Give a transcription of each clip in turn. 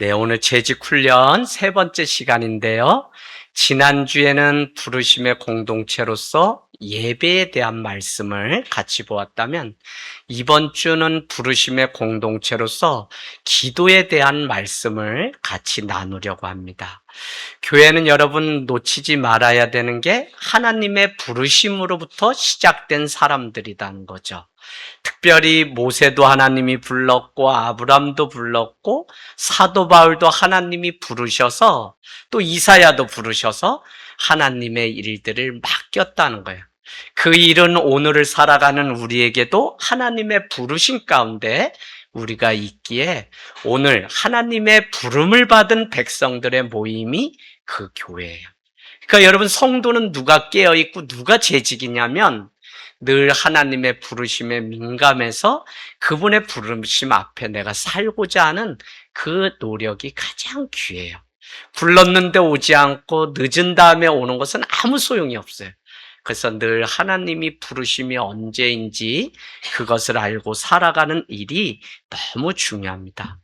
네, 오늘 재직훈련 세 번째 시간인데요. 지난주에는 부르심의 공동체로서 예배에 대한 말씀을 같이 보았다면, 이번 주는 부르심의 공동체로서 기도에 대한 말씀을 같이 나누려고 합니다. 교회는 여러분 놓치지 말아야 되는 게 하나님의 부르심으로부터 시작된 사람들이라는 거죠. 특별히 모세도 하나님이 불렀고 아브람도 불렀고 사도 바울도 하나님이 부르셔서 또 이사야도 부르셔서 하나님의 일들을 맡겼다는 거예요. 그 일은 오늘을 살아가는 우리에게도 하나님의 부르심 가운데 우리가 있기에 오늘 하나님의 부름을 받은 백성들의 모임이 그 교회예요. 그러니까 여러분, 성도는 누가 깨어있고 누가 재직이냐면 늘 하나님의 부르심에 민감해서 그분의 부르심 앞에 내가 살고자 하는 그 노력이 가장 귀해요. 불렀는데 오지 않고 늦은 다음에 오는 것은 아무 소용이 없어요. 그래서 늘 하나님이 부르심이 언제인지 그것을 알고 살아가는 일이 너무 중요합니다.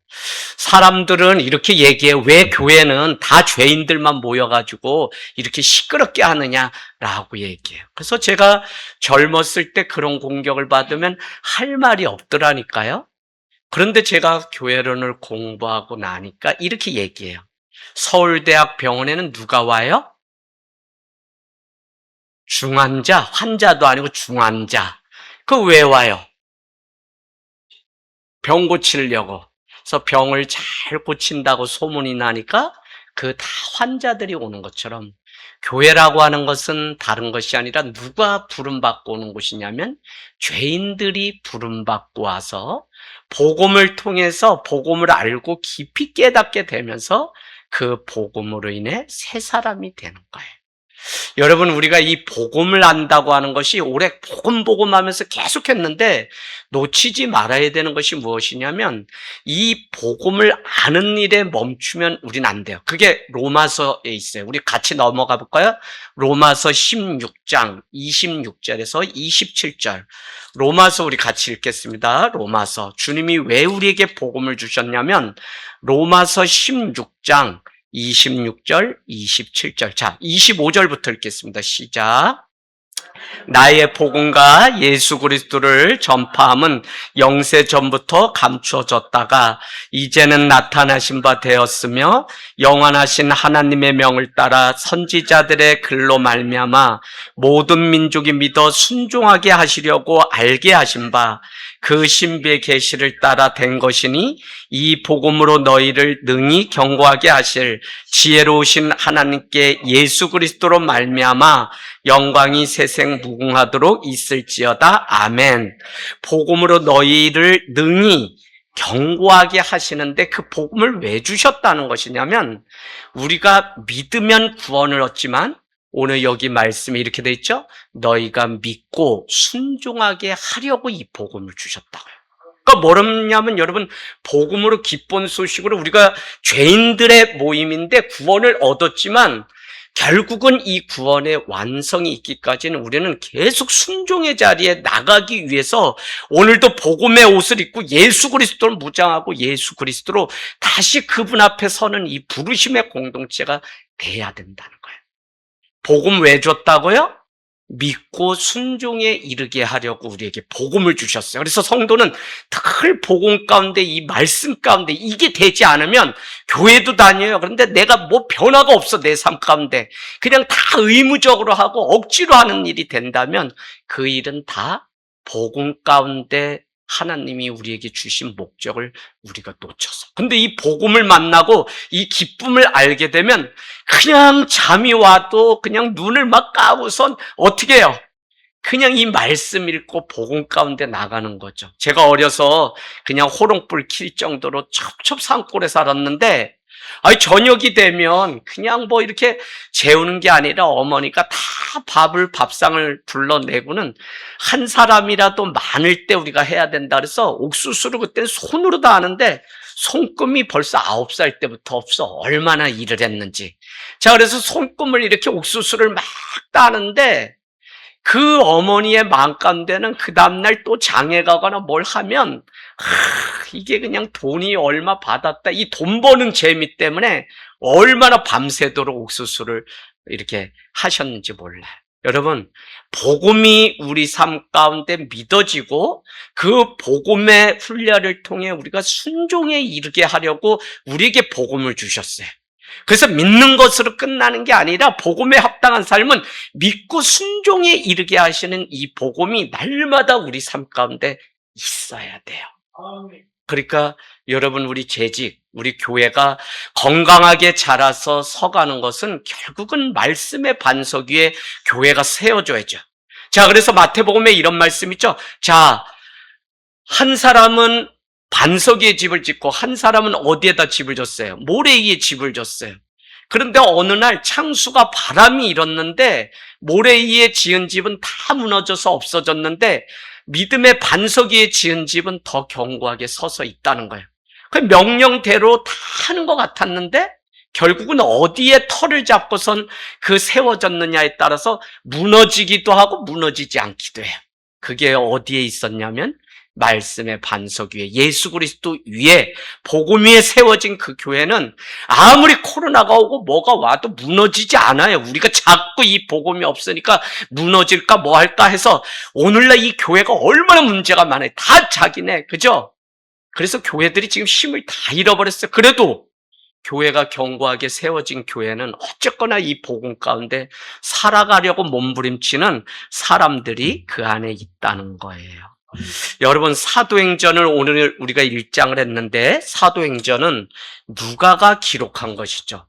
사람들은 이렇게 얘기해. 왜 교회는 다 죄인들만 모여가지고 이렇게 시끄럽게 하느냐라고 얘기해요. 그래서 제가 젊었을 때 그런 공격을 받으면 할 말이 없더라니까요. 그런데 제가 교회론을 공부하고 나니까 이렇게 얘기해요. 서울대학 병원에는 누가 와요? 중환자, 환자도 아니고 중환자. 그 왜 와요? 병 고치려고. 그래서 병을 잘 고친다고 소문이 나니까 그 다 환자들이 오는 것처럼 교회라고 하는 것은 다른 것이 아니라 누가 부름받고 오는 곳이냐면 죄인들이 부름받고 와서 복음을 통해서 복음을 알고 깊이 깨닫게 되면서 그 복음으로 인해 새 사람이 되는 거예요. 여러분, 우리가 이 복음을 안다고 하는 것이 오래 복음 하면서 계속 했는데 놓치지 말아야 되는 것이 무엇이냐면 이 복음을 아는 일에 멈추면 우린 안 돼요. 그게 로마서에 있어요. 우리 같이 넘어가 볼까요? 로마서 16장 26절에서 27절. 로마서 우리 같이 읽겠습니다. 로마서. 주님이 왜 우리에게 복음을 주셨냐면 로마서 16장 26절, 27절. 자, 25절부터 읽겠습니다. 시작. 나의 복음과 예수 그리스도를 전파함은 영세 전부터 감추어졌다가 이제는 나타나신 바 되었으며 영원하신 하나님의 명을 따라 선지자들의 글로 말미암아 모든 민족이 믿어 순종하게 하시려고 알게 하신 바 그 신비의 계시를 따라 된 것이니 이 복음으로 너희를 능히 경고하게 하실 지혜로우신 하나님께 예수 그리스도로 말미암아 영광이 세생 무궁하도록 있을지어다. 아멘. 복음으로 너희를 능히 경고하게 하시는데 그 복음을 왜 주셨다는 것이냐면 우리가 믿으면 구원을 얻지만 오늘 여기 말씀에 이렇게 돼 있죠. 너희가 믿고 순종하게 하려고 이 복음을 주셨다고요. 그러니까 뭐냐면 여러분, 복음으로 기쁜 소식으로 우리가 죄인들의 모임인데 구원을 얻었지만 결국은 이 구원의 완성이 있기까지는 우리는 계속 순종의 자리에 나가기 위해서 오늘도 복음의 옷을 입고 예수 그리스도를 무장하고 예수 그리스도로 다시 그분 앞에 서는 이 부르심의 공동체가 돼야 된다는 거예요. 복음 왜 줬다고요? 믿고 순종에 이르게 하려고 우리에게 복음을 주셨어요. 그래서 성도는 늘 복음 가운데 이 말씀 가운데 이게 되지 않으면 교회도 다녀요. 그런데 내가 뭐 변화가 없어 내 삶 가운데. 그냥 다 의무적으로 하고 억지로 하는 일이 된다면 그 일은 다 복음 가운데 하나님이 우리에게 주신 목적을 우리가 놓쳐서. 근데 이 복음을 만나고 이 기쁨을 알게 되면 그냥 잠이 와도 그냥 눈을 막 감고선 어떻게 해요? 그냥 이 말씀 읽고 복음 가운데 나가는 거죠. 제가 어려서 그냥 호롱불 킬 정도로 첩첩 산골에 살았는데 저녁이 되면 그냥 뭐 이렇게 재우는 게 아니라 어머니가 다 밥상을 불러내고는 한 사람이라도 많을 때 우리가 해야 된다 그래서 옥수수를 그때 손으로 다 하는데 손금이 벌써 9살 때부터 없어. 얼마나 일을 했는지. 자, 그래서 손금을 이렇게 옥수수를 막 따는데 그 어머니의 마음 가운데는 그 다음날 또 장에 가거나 뭘 하면 이게 그냥 돈이 얼마 받았다, 이 돈 버는 재미 때문에 얼마나 밤새도록 옥수수를 이렇게 하셨는지 몰라요. 여러분, 복음이 우리 삶 가운데 믿어지고 그 복음의 훈련을 통해 우리가 순종에 이르게 하려고 우리에게 복음을 주셨어요. 그래서 믿는 것으로 끝나는 게 아니라 복음에 합당한 삶은 믿고 순종에 이르게 하시는 이 복음이 날마다 우리 삶 가운데 있어야 돼요. 그러니까 여러분, 우리 재직, 우리 교회가 건강하게 자라서 서가는 것은 결국은 말씀의 반석 위에 교회가 세워져야죠. 자, 그래서 마태복음에 이런 말씀 있죠. 자, 한 사람은 반석 위에 집을 짓고 한 사람은 어디에다 집을 졌어요? 모래 위에 집을 졌어요. 그런데 어느 날 창수가 바람이 일었는데 모래 위에 지은 집은 다 무너져서 없어졌는데 믿음의 반석 위에 지은 집은 더 견고하게 서서 있다는 거예요. 그 명령대로 다 하는 것 같았는데 결국은 어디에 털을 잡고선 그 세워졌느냐에 따라서 무너지기도 하고 무너지지 않기도 해요. 그게 어디에 있었냐면 말씀의 반석 위에, 예수 그리스도 위에, 복음 위에 세워진 그 교회는 아무리 코로나가 오고 뭐가 와도 무너지지 않아요. 우리가 자꾸 이 복음이 없으니까 무너질까 뭐 할까 해서 오늘날 이 교회가 얼마나 문제가 많아요. 다 자기네, 그죠? 그래서 교회들이 지금 힘을 다 잃어버렸어요. 그래도 교회가 견고하게 세워진 교회는 어쨌거나 이 복음 가운데 살아가려고 몸부림치는 사람들이 그 안에 있다는 거예요. 여러분, 사도행전을 오늘 우리가 1장을 했는데 사도행전은 누가가 기록한 것이죠.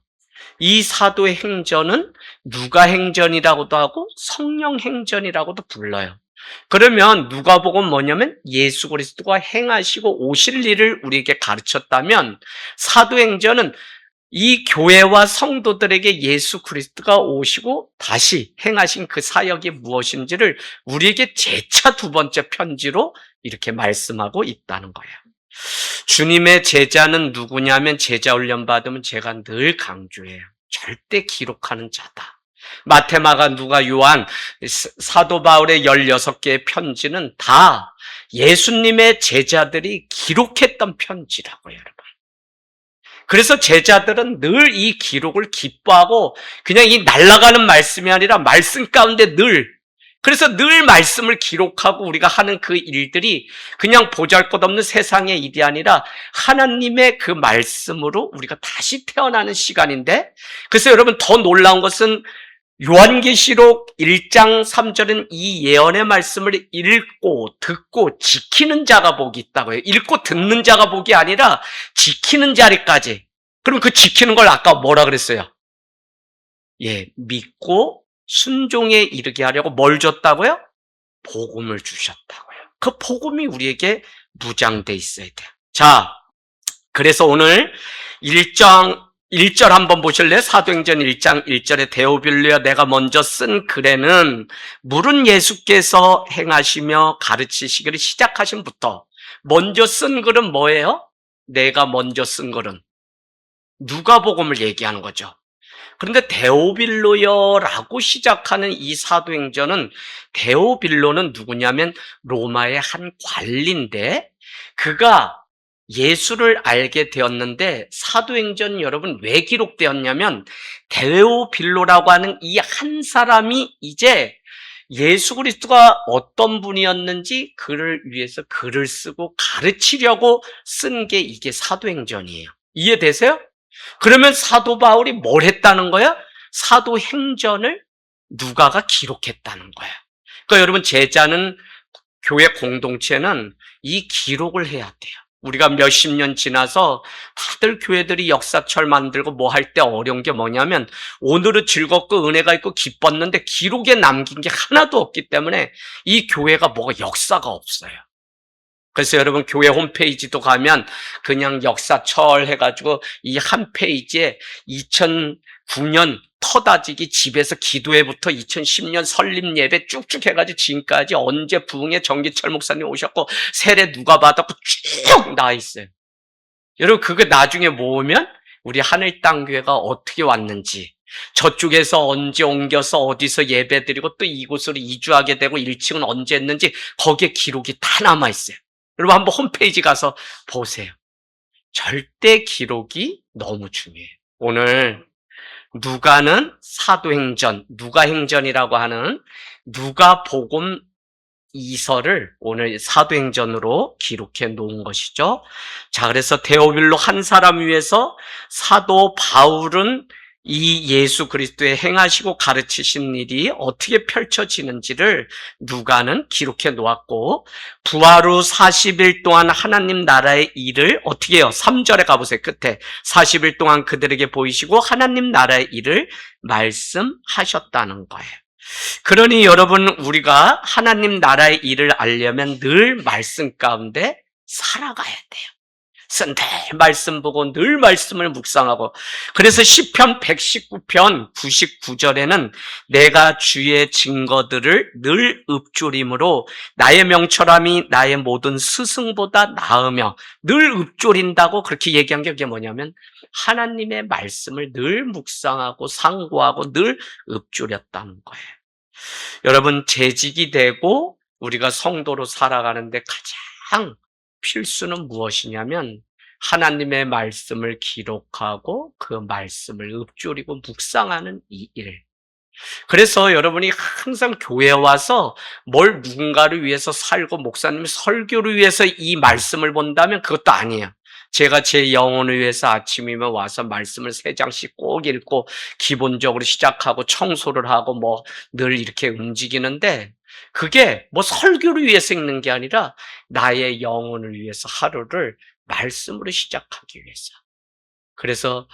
이 사도행전은 누가행전이라고도 하고 성령행전이라고도 불러요. 그러면 누가복음 뭐냐면 예수 그리스도가 행하시고 오실 일을 우리에게 가르쳤다면 사도행전은 이 교회와 성도들에게 예수 그리스도가 오시고 다시 행하신 그 사역이 무엇인지를 우리에게 재차 두 번째 편지로 이렇게 말씀하고 있다는 거예요. 주님의 제자는 누구냐면, 제자 훈련 받으면 제가 늘 강조해요. 절대 기록하는 자다. 마태, 마가, 누가, 요한, 사도 바울의 16개의 편지는 다 예수님의 제자들이 기록했던 편지라고요, 여러분. 그래서 제자들은 늘 이 기록을 기뻐하고 그냥 이 날아가는 말씀이 아니라 말씀 가운데 그래서 늘 말씀을 기록하고 우리가 하는 그 일들이 그냥 보잘것없는 세상의 일이 아니라 하나님의 그 말씀으로 우리가 다시 태어나는 시간인데, 그래서 여러분 더 놀라운 것은 요한계시록 1장 3절은 이 예언의 말씀을 읽고 듣고 지키는 자가 복이 있다고요. 읽고 듣는 자가 복이 아니라 지키는 자리까지. 그럼 그 지키는 걸 아까 뭐라 그랬어요? 믿고 순종에 이르게 하려고 뭘 줬다고요? 복음을 주셨다고요. 그 복음이 우리에게 무장돼 있어야 돼요. 자, 그래서 오늘 1절 한번 보실래요? 사도행전 1장 1절에 데오빌로여 내가 먼저 쓴 글에는 물은 예수께서 행하시며 가르치시기를 시작하신부터 먼저 쓴 글은 뭐예요? 내가 먼저 쓴 글은 누가복음을 얘기하는 거죠. 그런데 데오빌로여라고 시작하는 이 사도행전은, 데오빌로는 누구냐면 로마의 한 관리인데 그가 예수를 알게 되었는데, 사도행전 여러분 왜 기록되었냐면 데오빌로라고 하는 이 한 사람이 이제 예수 그리스도가 어떤 분이었는지 그를 위해서 글을 쓰고 가르치려고 쓴 게 이게 사도행전이에요. 이해되세요? 그러면 사도 바울이 뭘 했다는 거야? 사도행전을 누가가 기록했다는 거야. 그러니까 여러분, 제자는, 교회 공동체는 이 기록을 해야 돼요. 우리가 몇십 년 지나서 다들 교회들이 역사철 만들고 뭐 할 때 어려운 게 뭐냐면 오늘은 즐겁고 은혜가 있고 기뻤는데 기록에 남긴 게 하나도 없기 때문에 이 교회가 뭐가 역사가 없어요. 그래서 여러분 교회 홈페이지도 가면 그냥 역사철 해가지고 이 한 페이지에 2009년 터다지기 집에서 기도회부터 2010년 설립 예배 쭉쭉 해가지고 지금까지 언제 부흥회 정기철 목사님 오셨고 세례 누가 받았고 쭉 나와 있어요. 여러분 그거 나중에 모으면 우리 하늘 땅 교회가 어떻게 왔는지, 저쪽에서 언제 옮겨서 어디서 예배드리고 또 이곳으로 이주하게 되고 1층은 언제 했는지 거기에 기록이 다 남아있어요. 여러분 한번 홈페이지 가서 보세요. 절대 기록이 너무 중요해요. 오늘 누가는 사도행전, 누가행전이라고 하는 누가복음 2서를 오늘 사도행전으로 기록해 놓은 것이죠. 자, 그래서 데오빌로 한 사람 위해서 사도 바울은 이 예수 그리스도의 행하시고 가르치신 일이 어떻게 펼쳐지는지를 누가는 기록해 놓았고, 부활 후 40일 동안 하나님 나라의 일을 어떻게 해요? 3절에 가보세요. 끝에 40일 동안 그들에게 보이시고 하나님 나라의 일을 말씀하셨다는 거예요. 그러니 여러분, 우리가 하나님 나라의 일을 알려면 늘 말씀 가운데 살아가야 돼요. 늘 말씀 보고 늘 말씀을 묵상하고, 그래서 시편 119편 99절에는 내가 주의 증거들을 늘 읊조림으로 나의 명철함이 나의 모든 스승보다 나으며, 늘 읊조린다고 그렇게 얘기한 게 뭐냐면 하나님의 말씀을 늘 묵상하고 상고하고 늘 읊조렸다는 거예요. 여러분, 재직이 되고 우리가 성도로 살아가는데 가장 필수는 무엇이냐면 하나님의 말씀을 기록하고 그 말씀을 읊조리고 묵상하는 이 일. 그래서 여러분이 항상 교회에 와서 뭘 누군가를 위해서 살고 목사님이 설교를 위해서 이 말씀을 본다면 그것도 아니에요. 제가 제 영혼을 위해서 아침이면 와서 말씀을 3장씩 꼭 읽고 기본적으로 시작하고 청소를 하고 뭐 늘 이렇게 움직이는데, 그게 뭐 설교를 위해서 읽는 게 아니라 나의 영혼을 위해서 하루를 말씀으로 시작하기 위해서. 그래서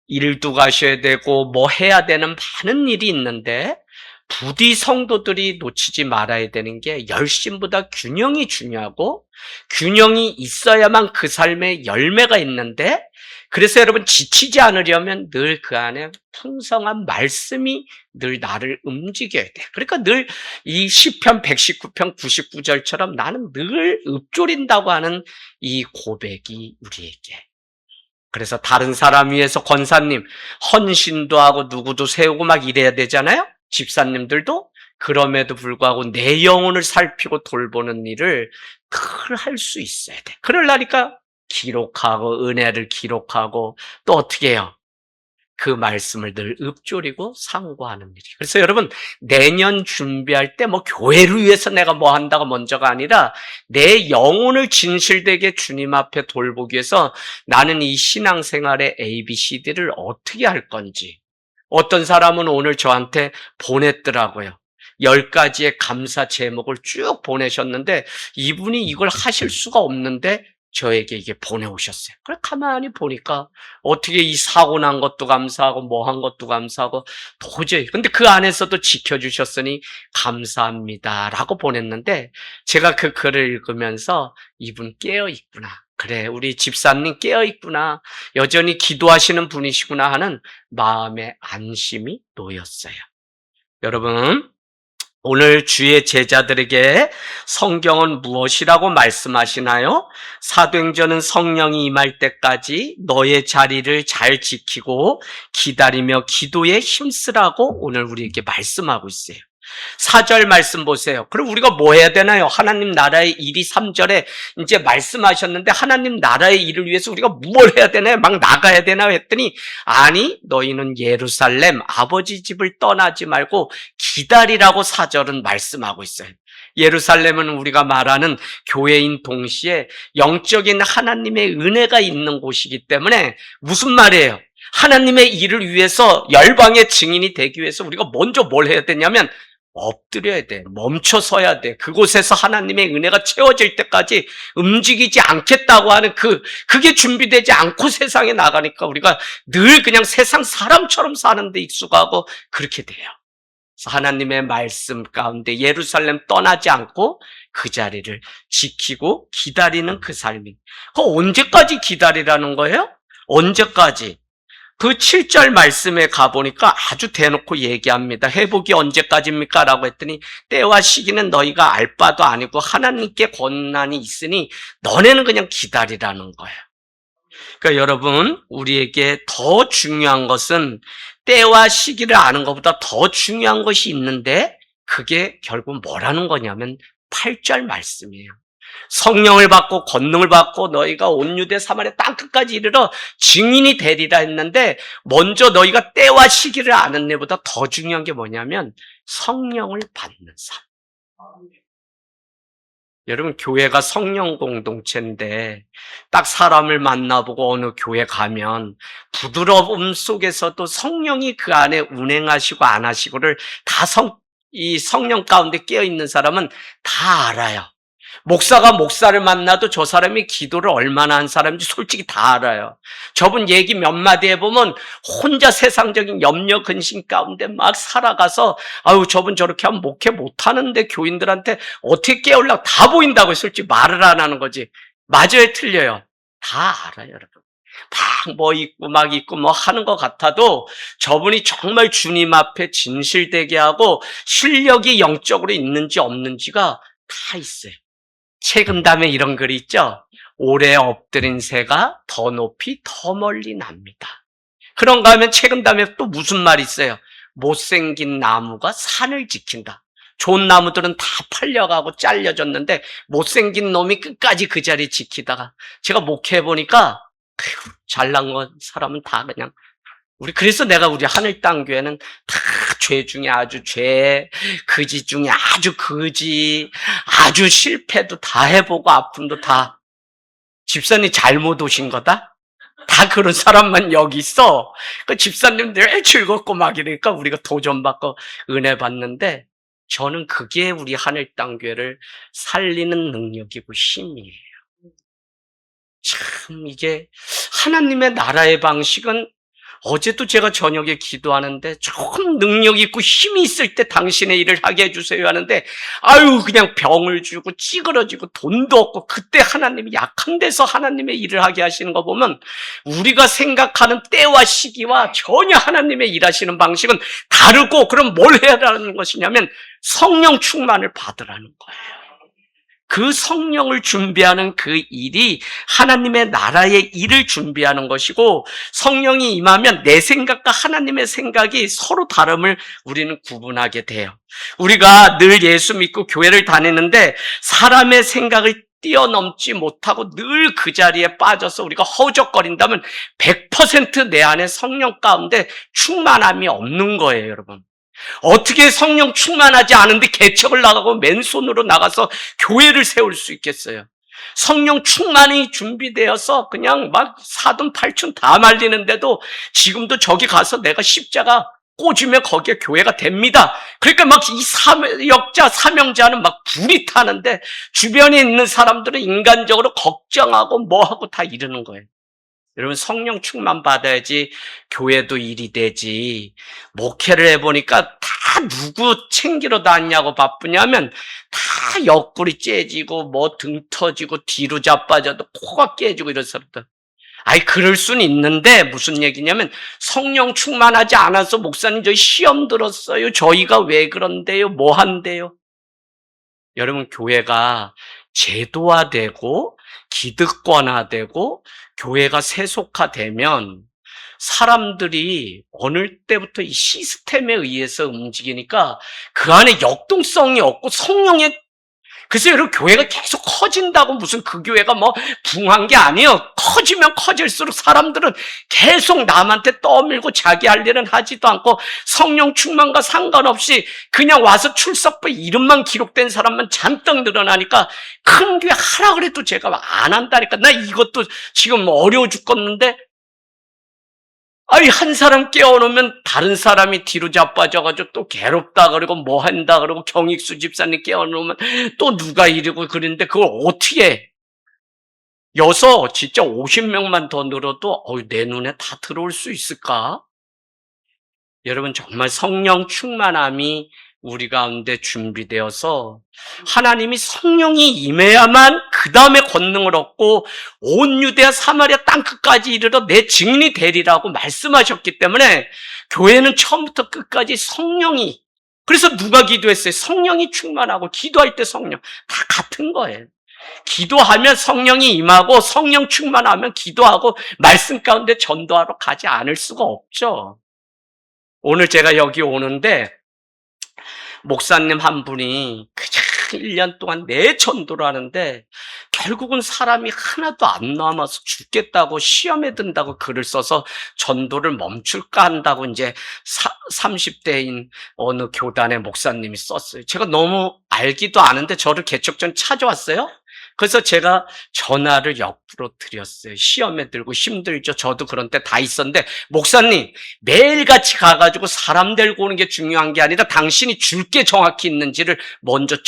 일도 가셔야 되고 뭐 해야 되는 많은 일이 있는데, 부디 성도들이 놓치지 말아야 되는 게 열심보다 균형이 중요하고, 균형이 있어야만 그 삶에 열매가 있는데, 그래서 여러분 지치지 않으려면 늘 그 안에 풍성한 말씀이 늘 나를 움직여야 돼. 그러니까 늘 이 시편 119편 99절처럼 나는 늘 읊조린다고 하는 이 고백이 우리에게. 그래서 다른 사람 위해서 권사님 헌신도 하고 누구도 세우고 막 이래야 되잖아요. 집사님들도. 그럼에도 불구하고 내 영혼을 살피고 돌보는 일을 늘 할 수 있어야 돼. 그러려니까 기록하고 은혜를 기록하고 또 어떻게 해요? 그 말씀을 늘 읊조리고 상고하는 일이. 그래서 여러분, 내년 준비할 때 뭐 교회를 위해서 내가 뭐 한다가 먼저가 아니라 내 영혼을 진실되게 주님 앞에 돌보기 위해서 나는 이 신앙생활의 ABCD를 어떻게 할 건지. 어떤 사람은 오늘 저한테 보냈더라고요. 10가지의 감사 제목을 쭉 보내셨는데 이분이 이걸 하실 수가 없는데 저에게 이게 보내오셨어요. 그래 가만히 보니까 어떻게 이 사고 난 것도 감사하고 뭐 한 것도 감사하고 도저히, 근데 그 안에서도 지켜주셨으니 감사합니다라고 보냈는데, 제가 그 글을 읽으면서 이분 깨어있구나. 그래, 우리 집사님 깨어있구나. 여전히 기도하시는 분이시구나 하는 마음의 안심이 놓였어요. 여러분, 오늘 주의 제자들에게 성경은 무엇이라고 말씀하시나요? 사도행전은 성령이 임할 때까지 너의 자리를 잘 지키고 기다리며 기도에 힘쓰라고 오늘 우리에게 말씀하고 있어요. 4절 말씀 보세요. 그럼 우리가 뭐 해야 되나요? 하나님 나라의 일이 3절에 이제 말씀하셨는데 하나님 나라의 일을 위해서 우리가 뭘 해야 되나요? 막 나가야 되나요? 했더니 아니, 너희는 예루살렘 아버지 집을 떠나지 말고 기다리라고 4절은 말씀하고 있어요. 예루살렘은 우리가 말하는 교회인 동시에 영적인 하나님의 은혜가 있는 곳이기 때문에 무슨 말이에요? 하나님의 일을 위해서 열방의 증인이 되기 위해서 우리가 먼저 뭘 해야 되냐면 엎드려야 돼. 멈춰서야 돼. 그곳에서 하나님의 은혜가 채워질 때까지 움직이지 않겠다고 하는 그게 준비되지 않고 세상에 나가니까 우리가 늘 그냥 세상 사람처럼 사는데 익숙하고 그렇게 돼요. 그래서 하나님의 말씀 가운데 예루살렘 떠나지 않고 그 자리를 지키고 기다리는 그 삶이. 그 언제까지 기다리라는 거예요? 언제까지? 그 7절 말씀에 가보니까 아주 대놓고 얘기합니다. 회복이 언제까지입니까? 라고 했더니 때와 시기는 너희가 알 바도 아니고 하나님께 권한이 있으니 너네는 그냥 기다리라는 거예요. 그러니까 여러분, 우리에게 더 중요한 것은 때와 시기를 아는 것보다 더 중요한 것이 있는데 그게 결국 뭐라는 거냐면 8절 말씀이에요. 성령을 받고 권능을 받고 너희가 온 유대 사마리아 땅끝까지 이르러 증인이 되리라 했는데 먼저 너희가 때와 시기를 아는 데보다 더 중요한 게 뭐냐면 성령을 받는 삶. 여러분, 교회가 성령 공동체인데 딱 사람을 만나보고 어느 교회 가면 부드러움 속에서도 성령이 그 안에 운행하시고 안 하시고를 다 이 성령 가운데 깨어있는 사람은 다 알아요. 목사가 목사를 만나도 저 사람이 기도를 얼마나 한 사람인지 솔직히 다 알아요. 저분 얘기 몇 마디 해보면 혼자 세상적인 염려 근심 가운데 막 살아가서 아유 저분 저렇게 하면 목회 못하는데 교인들한테 어떻게 깨우려고 다 보인다고 솔직히 말을 안 하는 거지. 맞아요 틀려요. 다 알아요 여러분. 막 뭐 있고 막 있고 뭐 하는 것 같아도 저분이 정말 주님 앞에 진실되게 하고 실력이 영적으로 있는지 없는지가 다 있어요. 책임담에 이런 글이 있죠. 오래 엎드린 새가 더 높이 더 멀리 납니다. 그런가 하면 책임담에 또 무슨 말이 있어요. 못생긴 나무가 산을 지킨다. 좋은 나무들은 다 팔려가고 잘려졌는데 못생긴 놈이 끝까지 그 자리 지키다가 제가 목회해보니까 잘난 건 사람은 다 그냥 그래서 내가 우리 하늘땅교회는 다 죄 중에 아주 그지 중에 아주 그지, 아주 실패도 다 해보고 아픔도 다. 집사님 잘못 오신 거다? 다 그런 사람만 여기 있어. 그 집사님들 즐겁고 막 이러니까 우리가 도전받고 은혜 받는데 저는 그게 우리 하늘땅교회를 살리는 능력이고 힘이에요. 참 이게 하나님의 나라의 방식은 어제도 제가 저녁에 기도하는데 조금 능력 있고 힘이 있을 때 당신의 일을 하게 해주세요 하는데 아유 그냥 병을 주고 찌그러지고 돈도 없고 그때 하나님이 약한 데서 하나님의 일을 하게 하시는 거 보면 우리가 생각하는 때와 시기와 전혀 하나님의 일하시는 방식은 다르고 그럼 뭘 해야 하는 것이냐면 성령 충만을 받으라는 거예요. 그 성령을 준비하는 그 일이 하나님의 나라의 일을 준비하는 것이고 성령이 임하면 내 생각과 하나님의 생각이 서로 다름을 우리는 구분하게 돼요. 우리가 늘 예수 믿고 교회를 다니는데 사람의 생각을 뛰어넘지 못하고 늘 그 자리에 빠져서 우리가 허우적거린다면 100% 내 안에 성령 가운데 충만함이 없는 거예요, 여러분. 어떻게 성령 충만하지 않은데 개척을 나가고 맨손으로 나가서 교회를 세울 수 있겠어요? 성령 충만이 준비되어서 그냥 막 사돈 팔촌 다 말리는데도 지금도 저기 가서 내가 십자가 꽂으면 거기에 교회가 됩니다. 그러니까 막 이 사역자, 사명자는 막 불이 타는데 주변에 있는 사람들은 인간적으로 걱정하고 뭐하고 다 이러는 거예요. 여러분 성령 충만 받아야지 교회도 일이 되지. 목회를 해보니까 다 누구 챙기러 다니냐고 바쁘냐면 다 옆구리 째지고 뭐 등 터지고 뒤로 자빠져도 코가 깨지고 이런 사람들. 아이 그럴 수는 있는데 무슨 얘기냐면 성령 충만하지 않아서 목사님 저희 시험 들었어요. 저희가 왜 그런데요? 뭐 한대요? 여러분 교회가 제도화되고 기득권화되고 교회가 세속화되면 사람들이 어느 때부터 이 시스템에 의해서 움직이니까 그 안에 역동성이 없고 성령의 그래서 여러분 교회가 계속 커진다고 무슨 그 교회가 뭐 붕한 게 아니에요. 커지면 커질수록 사람들은 계속 남한테 떠밀고 자기 할 일은 하지도 않고 성령 충만과 상관없이 그냥 와서 출석부 이름만 기록된 사람만 잔뜩 늘어나니까 큰 교회 하라 그래도 제가 안 한다니까. 나 이것도 지금 어려워 죽겠는데 아니 한 사람 깨워놓으면 다른 사람이 뒤로 자빠져가지고 또 괴롭다 그러고 뭐 한다 그러고 경익수 집사님 깨워놓으면 또 누가 이러고 그러는데 그걸 어떻게 해? 여서 진짜 50명만 더 늘어도 내 눈에 다 들어올 수 있을까? 여러분 정말 성령 충만함이 우리 가운데 준비되어서 하나님이 성령이 임해야만 그 다음에 권능을 얻고 온 유대와 사마리아 땅끝까지 이르러 내 증인이 되리라고 말씀하셨기 때문에 교회는 처음부터 끝까지 성령이 그래서 누가 기도했어요? 성령이 충만하고 기도할 때 성령 다 같은 거예요. 기도하면 성령이 임하고 성령 충만하면 기도하고 말씀 가운데 전도하러 가지 않을 수가 없죠. 오늘 제가 여기 오는데 목사님 한 분이 그냥 1년 동안 내 전도를 하는데 결국은 사람이 하나도 안 남아서 죽겠다고 시험에 든다고 글을 써서 전도를 멈출까 한다고 이제 30대인 어느 교단의 목사님이 썼어요. 제가 너무 알기도 아는데 저를 개척전 찾아왔어요. 그래서 제가 전화를 옆으로 드렸어요. 시험에 들고 힘들죠. 저도 그런 때 다 있었는데 목사님 매일같이 가가지고 사람 데리고 오는 게 중요한 게 아니라 당신이 줄 게 정확히 있는지를 먼저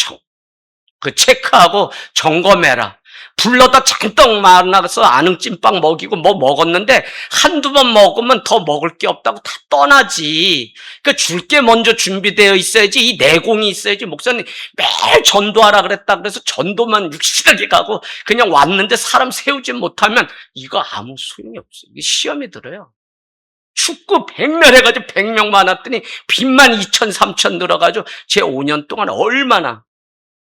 체크하고 점검해라. 불러다 잔뜩 만나서 아는 찐빵 먹이고 뭐 먹었는데 한두 번 먹으면 더 먹을 게 없다고 다 떠나지. 그러니까 줄 게 먼저 준비되어 있어야지. 이 내공이 있어야지. 목사님 매일 전도하라 그랬다 그래서 전도만 육실하게 가고 그냥 왔는데 사람 세우지 못하면 이거 아무 소용이 없어요. 이게 시험이 들어요. 축구 100명 해가지고 100명 많았더니 빚만 2천 3천 늘어가지고 제 5년 동안 얼마나.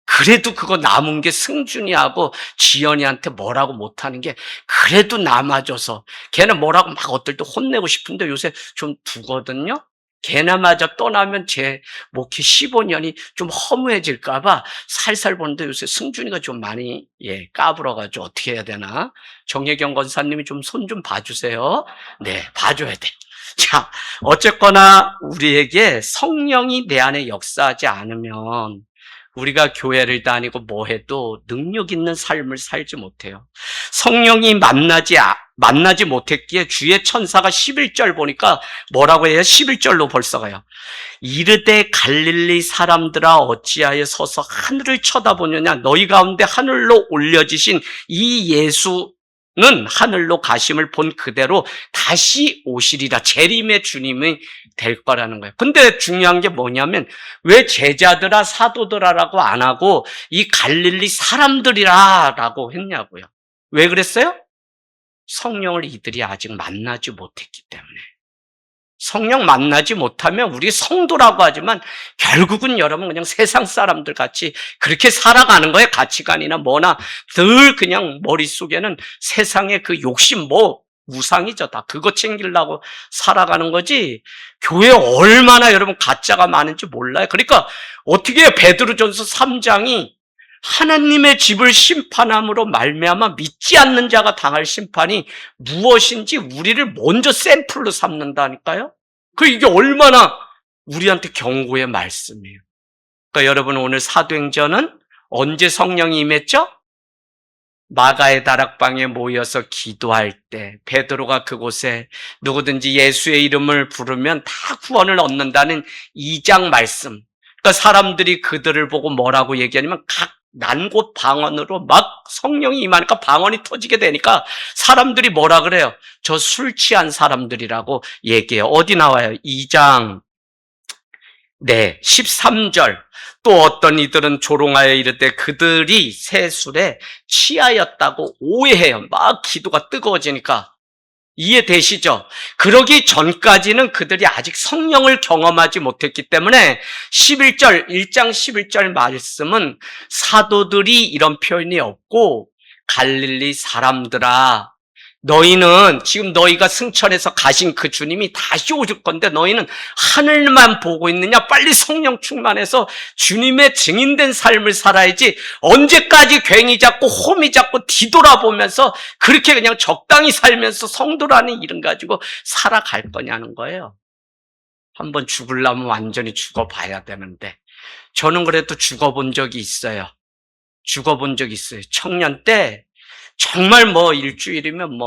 그래도 그거 남은 게 승준이하고 지연이한테 뭐라고 못하는 게 그래도 남아줘서 걔는 뭐라고 막 어떨 때 혼내고 싶은데 요새 좀 두거든요. 걔나마저 떠나면 제 목회 15년이 좀 허무해질까 봐 살살 보는데 요새 승준이가 좀 많이 까불어가지고 어떻게 해야 되나. 정혜경 권사님이 좀 손 좀 봐주세요. 네, 봐줘야 돼. 자, 어쨌거나 우리에게 성령이 내 안에 역사하지 않으면 우리가 교회를 다니고 뭐 해도 능력 있는 삶을 살지 못해요. 성령이 만나지 못했기에 주의 천사가 11절 보니까 뭐라고 해요? 11절로 벌써 가요. 이르되 갈릴리 사람들아 어찌하여 서서 하늘을 쳐다보느냐. 너희 가운데 하늘로 올려지신 이 예수는 하늘로 가심을 본 그대로 다시 오시리라. 재림의 주님이 될 거라는 거예요. 근데 중요한 게 뭐냐면 왜 제자들아 사도들아라고 안 하고 이 갈릴리 사람들이라라고 했냐고요. 왜 그랬어요? 성령을 이들이 아직 만나지 못했기 때문에. 성령 만나지 못하면 우리 성도라고 하지만 결국은 여러분 그냥 세상 사람들 같이 그렇게 살아가는 거예요. 가치관이나 뭐나 늘 그냥 머릿속에는 세상의 그 욕심 우상이죠. 다 그거 챙기려고 살아가는 거지. 교회 얼마나 여러분 가짜가 많은지 몰라요. 그러니까 어떻게 해요? 베드로전서 3장이 하나님의 집을 심판함으로 말미암아 믿지 않는 자가 당할 심판이 무엇인지 우리를 먼저 샘플로 삼는다니까요. 이게 얼마나 우리한테 경고의 말씀이에요. 그러니까 여러분 오늘 사도행전은 언제 성령이 임했죠? 마가의 다락방에 모여서 기도할 때 베드로가 그곳에 누구든지 예수의 이름을 부르면 다 구원을 얻는다는 2장 말씀. 그러니까 사람들이 그들을 보고 뭐라고 얘기하냐면 각 난곳 방언으로 막 성령이 임하니까 방언이 터지게 되니까 사람들이 뭐라 그래요? 저 술 취한 사람들이라고 얘기해요. 어디 나와요? 2장 13절. 또 어떤 이들은 조롱하여 이르되 그들이 새 술에 취하였다고 오해해요. 막 기도가 뜨거워지니까. 이해되시죠? 그러기 전까지는 그들이 아직 성령을 경험하지 못했기 때문에 1장 11절 말씀은 사도들이 이런 표현이 없고 갈릴리 사람들아 너희는 지금 너희가 승천해서 가신 그 주님이 다시 오실 건데 너희는 하늘만 보고 있느냐? 빨리 성령 충만해서 주님의 증인된 삶을 살아야지 언제까지 괭이 잡고 호미 잡고 뒤돌아보면서 그렇게 그냥 적당히 살면서 성도라는 이름 가지고 살아갈 거냐는 거예요. 한번 죽으려면 완전히 죽어봐야 되는데 저는 그래도 죽어본 적이 있어요. 청년 때 정말 일주일이면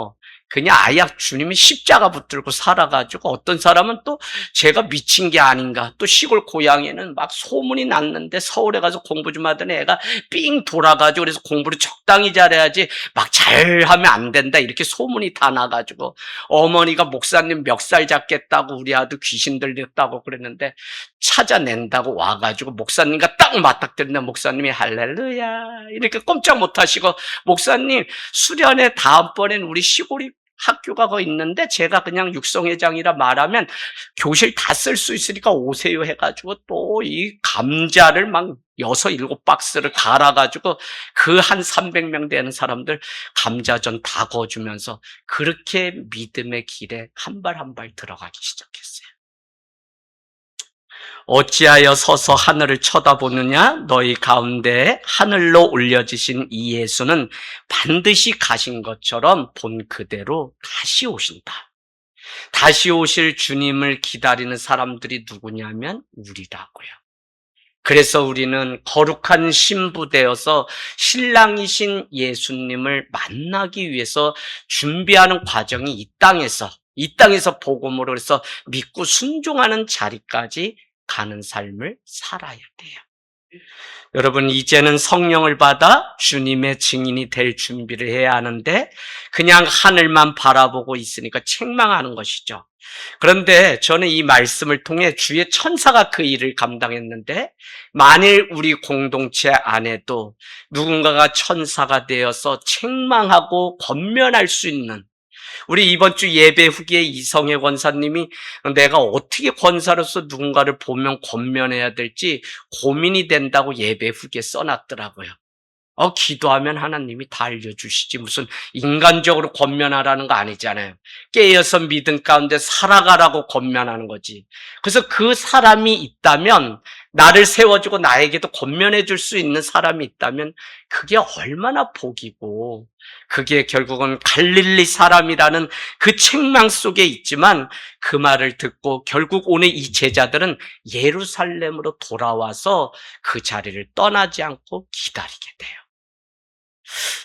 그냥 아예 주님이 십자가 붙들고 살아가지고 어떤 사람은 또 제가 미친 게 아닌가. 또 시골 고향에는 막 소문이 났는데 서울에 가서 공부 좀 하더니 애가 삥 돌아가지고 그래서 공부를 적당히 잘해야지 막 잘하면 안 된다. 이렇게 소문이 다 나가지고 어머니가 목사님 멱살 잡겠다고 우리 아들 귀신 들렸다고 그랬는데 찾아낸다고 와가지고 목사님과 딱 맞닥뜨리는데 목사님이 할렐루야 이렇게 꼼짝 못하시고 목사님 수련회 다음번엔 우리 시골이 학교가 거기 있는데 제가 그냥 육성회장이라 말하면 교실 다 쓸 수 있으니까 오세요 해가지고 또 이 감자를 막 6, 7박스를 갈아가지고 그 한 300명 되는 사람들 감자전 다 거주면서 그렇게 믿음의 길에 한 발 한 발 들어가기 시작했어요. 어찌하여 서서 하늘을 쳐다보느냐? 너희 가운데 하늘로 올려지신 이 예수는 반드시 가신 것처럼 본 그대로 다시 오신다. 다시 오실 주님을 기다리는 사람들이 누구냐면 우리라고요. 그래서 우리는 거룩한 신부되어서 신랑이신 예수님을 만나기 위해서 준비하는 과정이 이 땅에서 복음으로 해서 믿고 순종하는 자리까지 가는 삶을 살아야 돼요. 여러분, 이제는 성령을 받아 주님의 증인이 될 준비를 해야 하는데 그냥 하늘만 바라보고 있으니까 책망하는 것이죠. 그런데 저는 이 말씀을 통해 주의 천사가 그 일을 감당했는데 만일 우리 공동체 안에도 누군가가 천사가 되어서 책망하고 권면할 수 있는, 우리 이번 주 예배 후기에 이성애 권사님이 내가 어떻게 권사로서 누군가를 보면 권면해야 될지 고민이 된다고 예배 후기에 써놨더라고요. 기도하면 하나님이 다 알려주시지 무슨 인간적으로 권면하라는 거 아니잖아요. 깨어서 믿음 가운데 살아가라고 권면하는 거지. 그래서 그 사람이 있다면, 나를 세워주고 나에게도 권면해 줄 수 있는 사람이 있다면 그게 얼마나 복이고, 그게 결국은 갈릴리 사람이라는 그 책망 속에 있지만 그 말을 듣고 결국 오늘 이 제자들은 예루살렘으로 돌아와서 그 자리를 떠나지 않고 기다리게 돼요.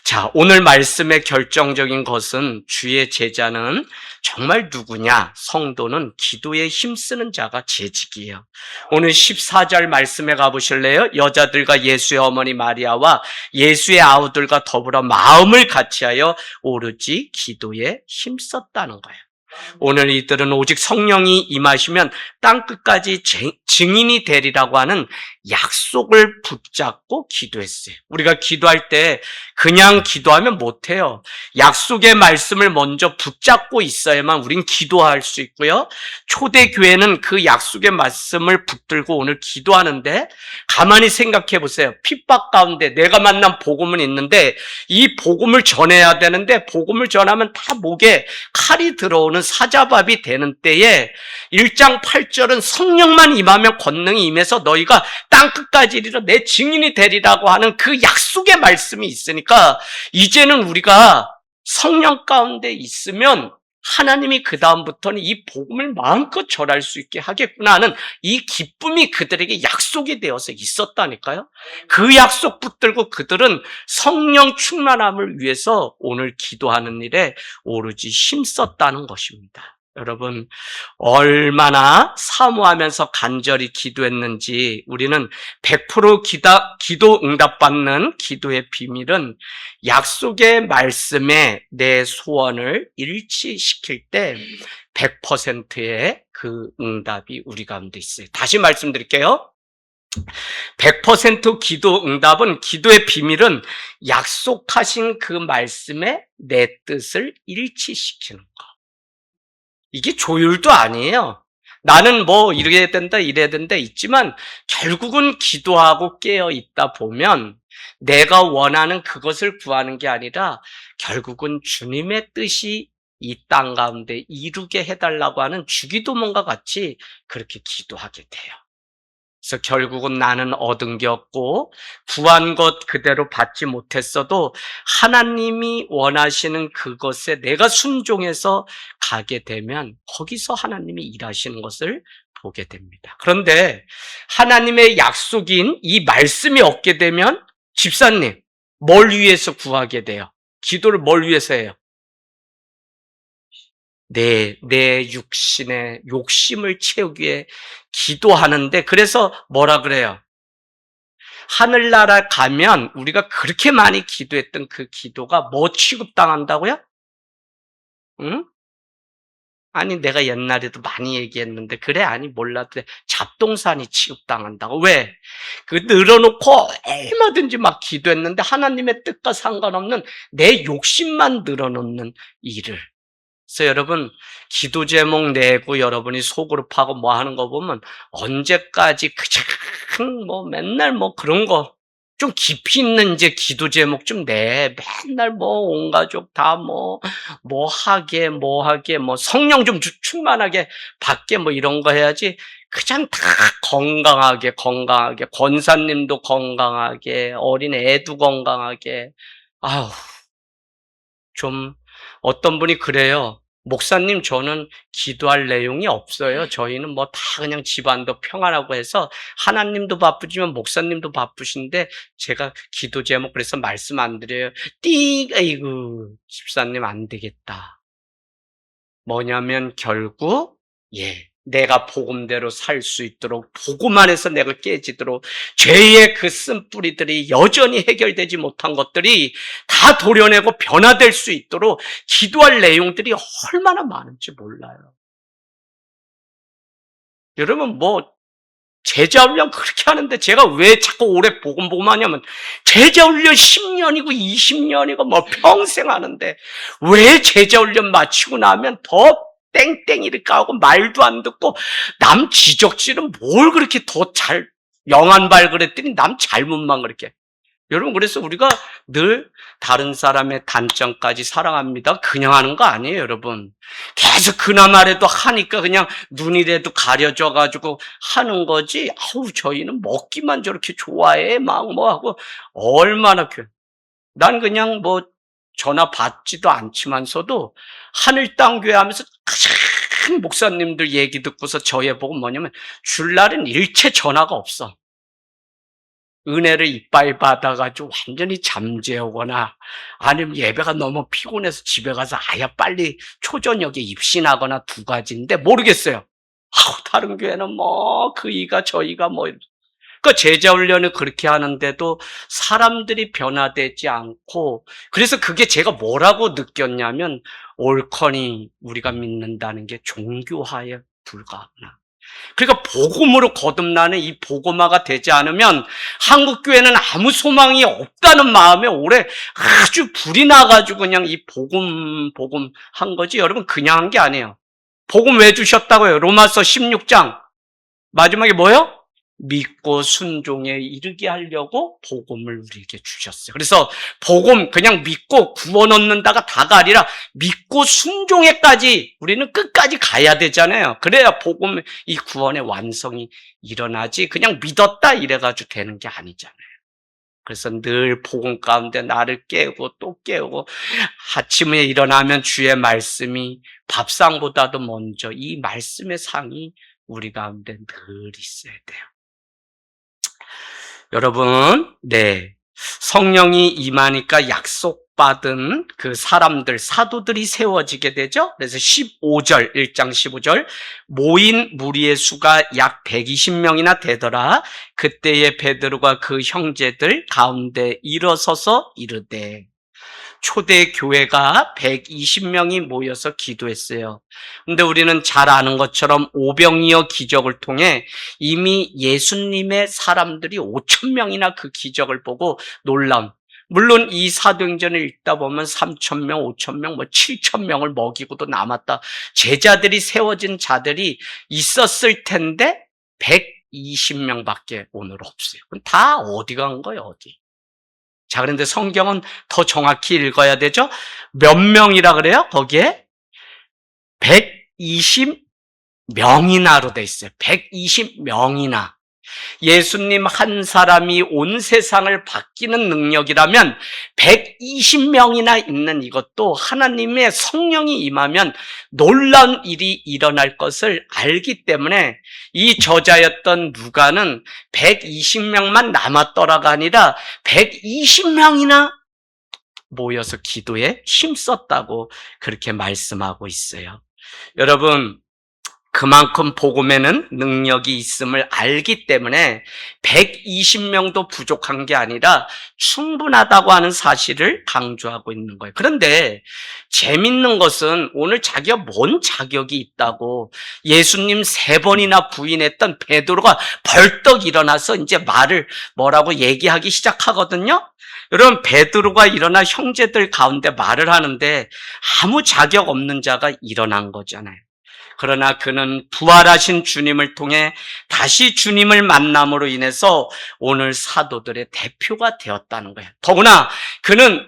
자, 오늘 말씀의 결정적인 것은 주의 제자는 정말 누구냐? 성도는 기도에 힘쓰는 자가 재직이에요. 오늘 14절 말씀에 가보실래요? 여자들과 예수의 어머니 마리아와 예수의 아우들과 더불어 마음을 같이하여 오로지 기도에 힘썼다는 거예요. 오늘 이들은 오직 성령이 임하시면 땅끝까지 증인이 되리라고 하는 약속을 붙잡고 기도했어요. 우리가 기도할 때 그냥 기도하면 못해요. 약속의 말씀을 먼저 붙잡고 있어야만 우린 기도할 수 있고요. 초대교회는 그 약속의 말씀을 붙들고 오늘 기도하는데, 가만히 생각해 보세요. 핍박 가운데 내가 만난 복음은 있는데 이 복음을 전해야 되는데 복음을 전하면 다 목에 칼이 들어오는 사자밥이 되는 때에 1장 8절은 성령만 임하면 권능이 임해서 너희가 땅끝까지 이르러 내 증인이 되리라고 하는 그 약속의 말씀이 있으니까 이제는 우리가 성령 가운데 있으면 하나님이 그 다음부터는 이 복음을 마음껏 전할 수 있게 하겠구나 하는 이 기쁨이 그들에게 약속이 되어서 있었다니까요. 그 약속 붙들고 그들은 성령 충만함을 위해서 오늘 기도하는 일에 오로지 힘썼다는 것입니다. 여러분, 얼마나 사모하면서 간절히 기도했는지 우리는 100% 기도 응답받는 기도의 비밀은 약속의 말씀에 내 소원을 일치시킬 때 100%의 그 응답이 우리 가운데 있어요. 다시 말씀드릴게요. 100% 기도 응답은, 기도의 비밀은 약속하신 그 말씀에 내 뜻을 일치시키는 거. 이게 조율도 아니에요. 나는 뭐 이래야 된다 이래야 된다 있지만 결국은 기도하고 깨어 있다 보면 내가 원하는 그것을 구하는 게 아니라 결국은 주님의 뜻이 이 땅 가운데 이루게 해달라고 하는 주기도문과 같이 그렇게 기도하게 돼요. 그래서 결국은 나는 얻은 게 없고 구한 것 그대로 받지 못했어도 하나님이 원하시는 그것에 내가 순종해서 가게 되면 거기서 하나님이 일하시는 것을 보게 됩니다. 그런데 하나님의 약속인 이 말씀이 없게 되면 집사님, 뭘 위해서 구하게 돼요? 기도를 뭘 위해서 해요? 내 육신의 욕심을 채우기 위해 기도하는데, 그래서 뭐라 그래요? 하늘나라 가면 우리가 그렇게 많이 기도했던 그 기도가 뭐 취급당한다고요? 응? 아니, 내가 옛날에도 많이 얘기했는데, 그래, 아니, 몰라도 돼. 잡동사니 취급당한다고. 왜? 그 늘어놓고 얼마든지 막 기도했는데, 하나님의 뜻과 상관없는 내 욕심만 늘어놓는 일을. 그래서 여러분, 기도 제목 내고 여러분이 속으로 파고 뭐 하는 거 보면 언제까지 그냥 뭐 맨날 뭐 그런 거 좀 깊이 있는 이제 기도 제목 좀 내. 맨날 뭐 온 가족 다 뭐 하게 뭐 성령 좀 충만하게 받게 뭐 이런 거 해야지. 그냥 다 건강하게, 권사님도 건강하게, 어린 애도 건강하게. 아우, 좀, 어떤 분이 그래요. 목사님, 저는 기도할 내용이 없어요. 저희는 뭐 다 그냥 집안도 평안하고 해서 하나님도 바쁘지만 목사님도 바쁘신데 제가 기도 제목 그래서 말씀 안 드려요. 아이고, 집사님 안 되겠다. 뭐냐면 결국 내가 복음대로 살 수 있도록 복음 안에서 내가 깨지도록 죄의 그 쓴뿌리들이 여전히 해결되지 못한 것들이 다 도려내고 변화될 수 있도록 기도할 내용들이 얼마나 많은지 몰라요. 여러분 제자훈련 그렇게 하는데 제가 왜 자꾸 오래 복음 하냐면 제자훈련 10년이고 20년이고 평생 하는데 왜 제자훈련 마치고 나면 더 땡땡이를 까고 말도 안 듣고 남 지적질은 뭘 그렇게 더 잘 영안발 그랬더니 남 잘못만 그렇게. 여러분 그래서 우리가 늘 다른 사람의 단점까지 사랑합니다. 그냥 하는 거 아니에요, 여러분. 계속 그나마라도 하니까 그냥 눈이라도 가려져가지고 하는 거지. 아우 저희는 먹기만 저렇게 좋아해 막 하고 얼마나 난 그냥 전화 받지도 않지만서도 하늘 땅 교회 하면서 가장 목사님들 얘기 듣고서 저희 보고 뭐냐면 줄날은 일체 전화가 없어. 은혜를 이빨 받아가지고 완전히 잠재우거나 아니면 예배가 너무 피곤해서 집에 가서 아야 빨리 초저녁에 입신하거나 두 가지인데 모르겠어요. 다른 교회는 그이가 저이가 그러니까 제자훈련을 그렇게 하는데도 사람들이 변화되지 않고 그래서 그게 제가 뭐라고 느꼈냐면 옳거니 우리가 믿는다는 게 종교화에 불과하구나. 그러니까 복음으로 거듭나는 이 복음화가 되지 않으면 한국교회는 아무 소망이 없다는 마음에 올해 아주 불이 나가지고 그냥 이 복음 한 거지. 여러분 그냥 한 게 아니에요. 복음 왜 주셨다고요? 로마서 16장 마지막에 뭐요? 믿고 순종에 이르게 하려고 복음을 우리에게 주셨어요. 그래서 복음 그냥 믿고 구원 얻는다가 다가 아니라 믿고 순종에까지 우리는 끝까지 가야 되잖아요. 그래야 복음 이 구원의 완성이 일어나지 그냥 믿었다 이래가지고 되는 게 아니잖아요. 그래서 늘 복음 가운데 나를 깨우고 또 깨우고 아침에 일어나면 주의 말씀이 밥상보다도 먼저 이 말씀의 상이 우리 가운데 늘 있어야 돼요. 여러분, 성령이 임하니까 약속받은 그 사람들, 사도들이 세워지게 되죠. 그래서 15절, 1장 15절, 모인 무리의 수가 약 120명이나 되더라. 그때에 베드로가 그 형제들 가운데 일어서서 이르되, 초대 교회가 120명이 모여서 기도했어요. 근데 우리는 잘 아는 것처럼 오병이어 기적을 통해 이미 예수님의 사람들이 5,000명이나 그 기적을 보고 놀라운, 물론 이 사도행전을 읽다 보면 3,000명, 5,000명, 7,000명을 먹이고도 남았다. 제자들이 세워진 자들이 있었을 텐데 120명밖에 오늘 없어요. 그럼 다 어디 간 거예요, 어디? 자, 그런데 성경은 더 정확히 읽어야 되죠? 몇 명이라 그래요? 거기에 120명이나로 돼 있어요. 120명이나. 예수님 한 사람이 온 세상을 바뀌는 능력이라면 120명이나 있는 이것도 하나님의 성령이 임하면 놀라운 일이 일어날 것을 알기 때문에 이 저자였던 누가는 120명만 남았더라가 아니라 120명이나 모여서 기도에 힘썼다고 그렇게 말씀하고 있어요. 여러분, 그만큼 복음에는 능력이 있음을 알기 때문에 120명도 부족한 게 아니라 충분하다고 하는 사실을 강조하고 있는 거예요. 그런데 재밌는 것은 오늘 자기가 뭔 자격이 있다고 예수님 3번이나 부인했던 베드로가 벌떡 일어나서 이제 말을 뭐라고 얘기하기 시작하거든요. 여러분, 베드로가 일어나 형제들 가운데 말을 하는데 아무 자격 없는 자가 일어난 거잖아요. 그러나 그는 부활하신 주님을 통해 다시 주님을 만남으로 인해서 오늘 사도들의 대표가 되었다는 거예요. 더구나 그는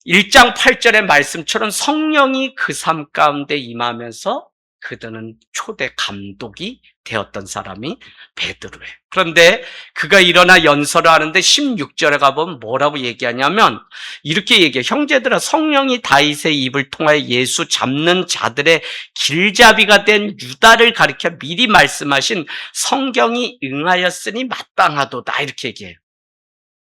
1장 8절의 말씀처럼 성령이 그 삶 가운데 임하면서 그들은 초대 감독이 되었던 사람이 베드로예요. 그런데 그가 일어나 연설을 하는데 16절에 가보면 뭐라고 얘기하냐면 이렇게 얘기해요. 형제들아, 성령이 다윗의 입을 통하여 예수 잡는 자들의 길잡이가 된 유다를 가리켜 미리 말씀하신 성경이 응하였으니 마땅하도다, 이렇게 얘기해요.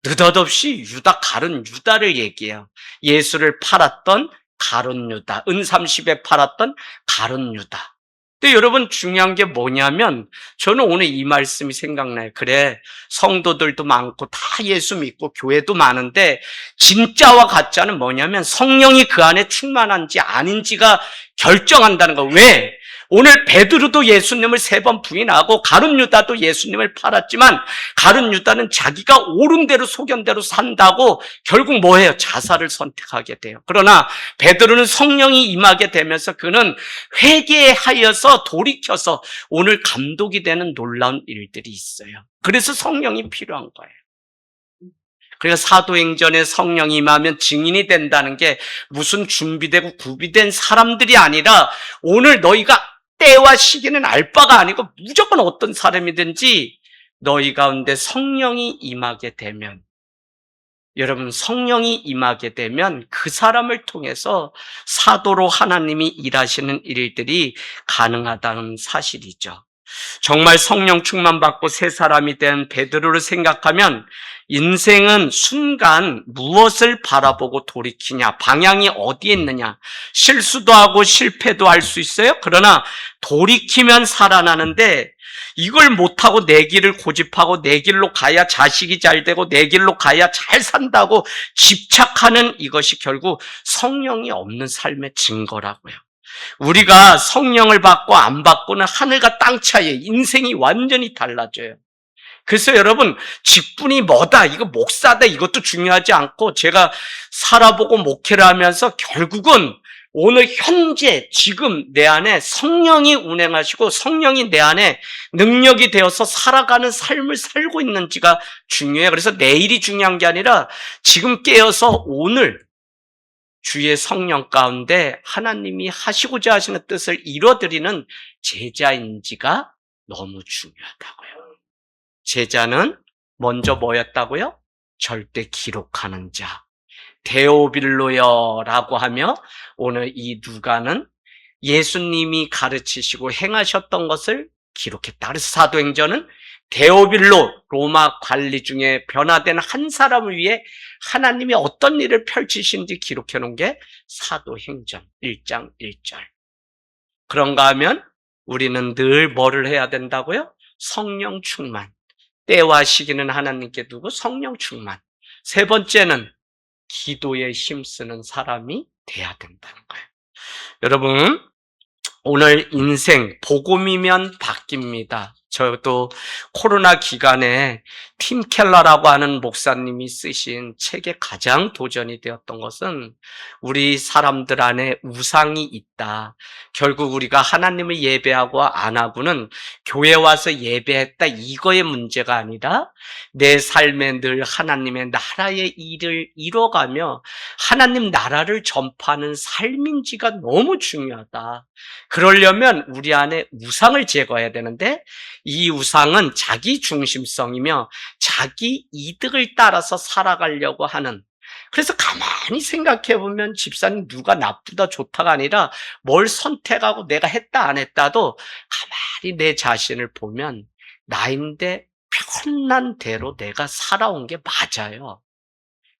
느닷없이 유다, 가룟 유다를 얘기해요. 예수를 팔았던 가룟 유다, 은 30에 팔았던 가룟 유다. 근데 여러분, 중요한 게 뭐냐면 저는 오늘 이 말씀이 생각나요. 그래, 성도들도 많고 다 예수 믿고 교회도 많은데 진짜와 가짜는 뭐냐면 성령이 그 안에 충만한지 아닌지가 결정한다는 거. 왜? 오늘 베드로도 예수님을 3번 부인하고 가룟 유다도 예수님을 팔았지만 가룟 유다는 자기가 옳은 대로 속연 대로 산다고 결국 뭐예요? 자살을 선택하게 돼요. 그러나 베드로는 성령이 임하게 되면서 그는 회개하여서 돌이켜서 오늘 감독이 되는 놀라운 일들이 있어요. 그래서 성령이 필요한 거예요. 그래서 사도행전에 성령이 임하면 증인이 된다는 게 무슨 준비되고 구비된 사람들이 아니라 오늘 너희가 때와 시기는 알 바가 아니고 무조건 어떤 사람이든지 너희 가운데 성령이 임하게 되면, 여러분, 성령이 임하게 되면 그 사람을 통해서 사도로 하나님이 일하시는 일들이 가능하다는 사실이죠. 정말 성령 충만받고 새 사람이 된 베드로를 생각하면 인생은 순간 무엇을 바라보고 돌이키냐, 방향이 어디에 있느냐, 실수도 하고 실패도 할 수 있어요. 그러나 돌이키면 살아나는데 이걸 못하고 내 길을 고집하고 내 길로 가야 자식이 잘 되고 내 길로 가야 잘 산다고 집착하는 이것이 결국 성령이 없는 삶의 증거라고요. 우리가 성령을 받고 안 받고는 하늘과 땅 차이에 인생이 완전히 달라져요. 그래서 여러분, 직분이 뭐다, 이거 목사다, 이것도 중요하지 않고 제가 살아보고 목회를 하면서 결국은 오늘 현재 지금 내 안에 성령이 운행하시고 성령이 내 안에 능력이 되어서 살아가는 삶을 살고 있는지가 중요해요. 그래서 내일이 중요한 게 아니라 지금 깨어서 오늘 주의 성령 가운데 하나님이 하시고자 하시는 뜻을 이뤄드리는 제자인지가 너무 중요하다고요. 제자는 먼저 뭐였다고요? 절대 기록하는 자. 데오빌로여라고 하며 오늘 이 누가는 예수님이 가르치시고 행하셨던 것을 기록했다. 그래서 사도행전은 데오빌로, 로마 관리 중에 변화된 한 사람을 위해 하나님이 어떤 일을 펼치신지 기록해 놓은 게 사도행전 1장 1절. 그런가 하면 우리는 늘 뭐를 해야 된다고요? 성령 충만. 때와 시기는 하나님께 두고 성령 충만. 세 번째는 기도에 힘쓰는 사람이 돼야 된다는 거예요. 여러분, 오늘 인생 복음이면 바뀝니다. 저도 코로나 기간에 팀 켈러라고 하는 목사님이 쓰신 책의 가장 도전이 되었던 것은 우리 사람들 안에 우상이 있다. 결국 우리가 하나님을 예배하고 안 하고는 교회 와서 예배했다, 이거의 문제가 아니라 내 삶에 늘 하나님의 나라의 일을 이뤄가며 하나님 나라를 전파하는 삶인지가 너무 중요하다. 그러려면 우리 안에 우상을 제거해야 되는데 이 우상은 자기 중심성이며 자기 이득을 따라서 살아가려고 하는, 그래서 가만히 생각해 보면 집사님 누가 나쁘다 좋다가 아니라 뭘 선택하고 내가 했다 안 했다도 가만히 내 자신을 보면 나인데 편한 대로 내가 살아온 게 맞아요.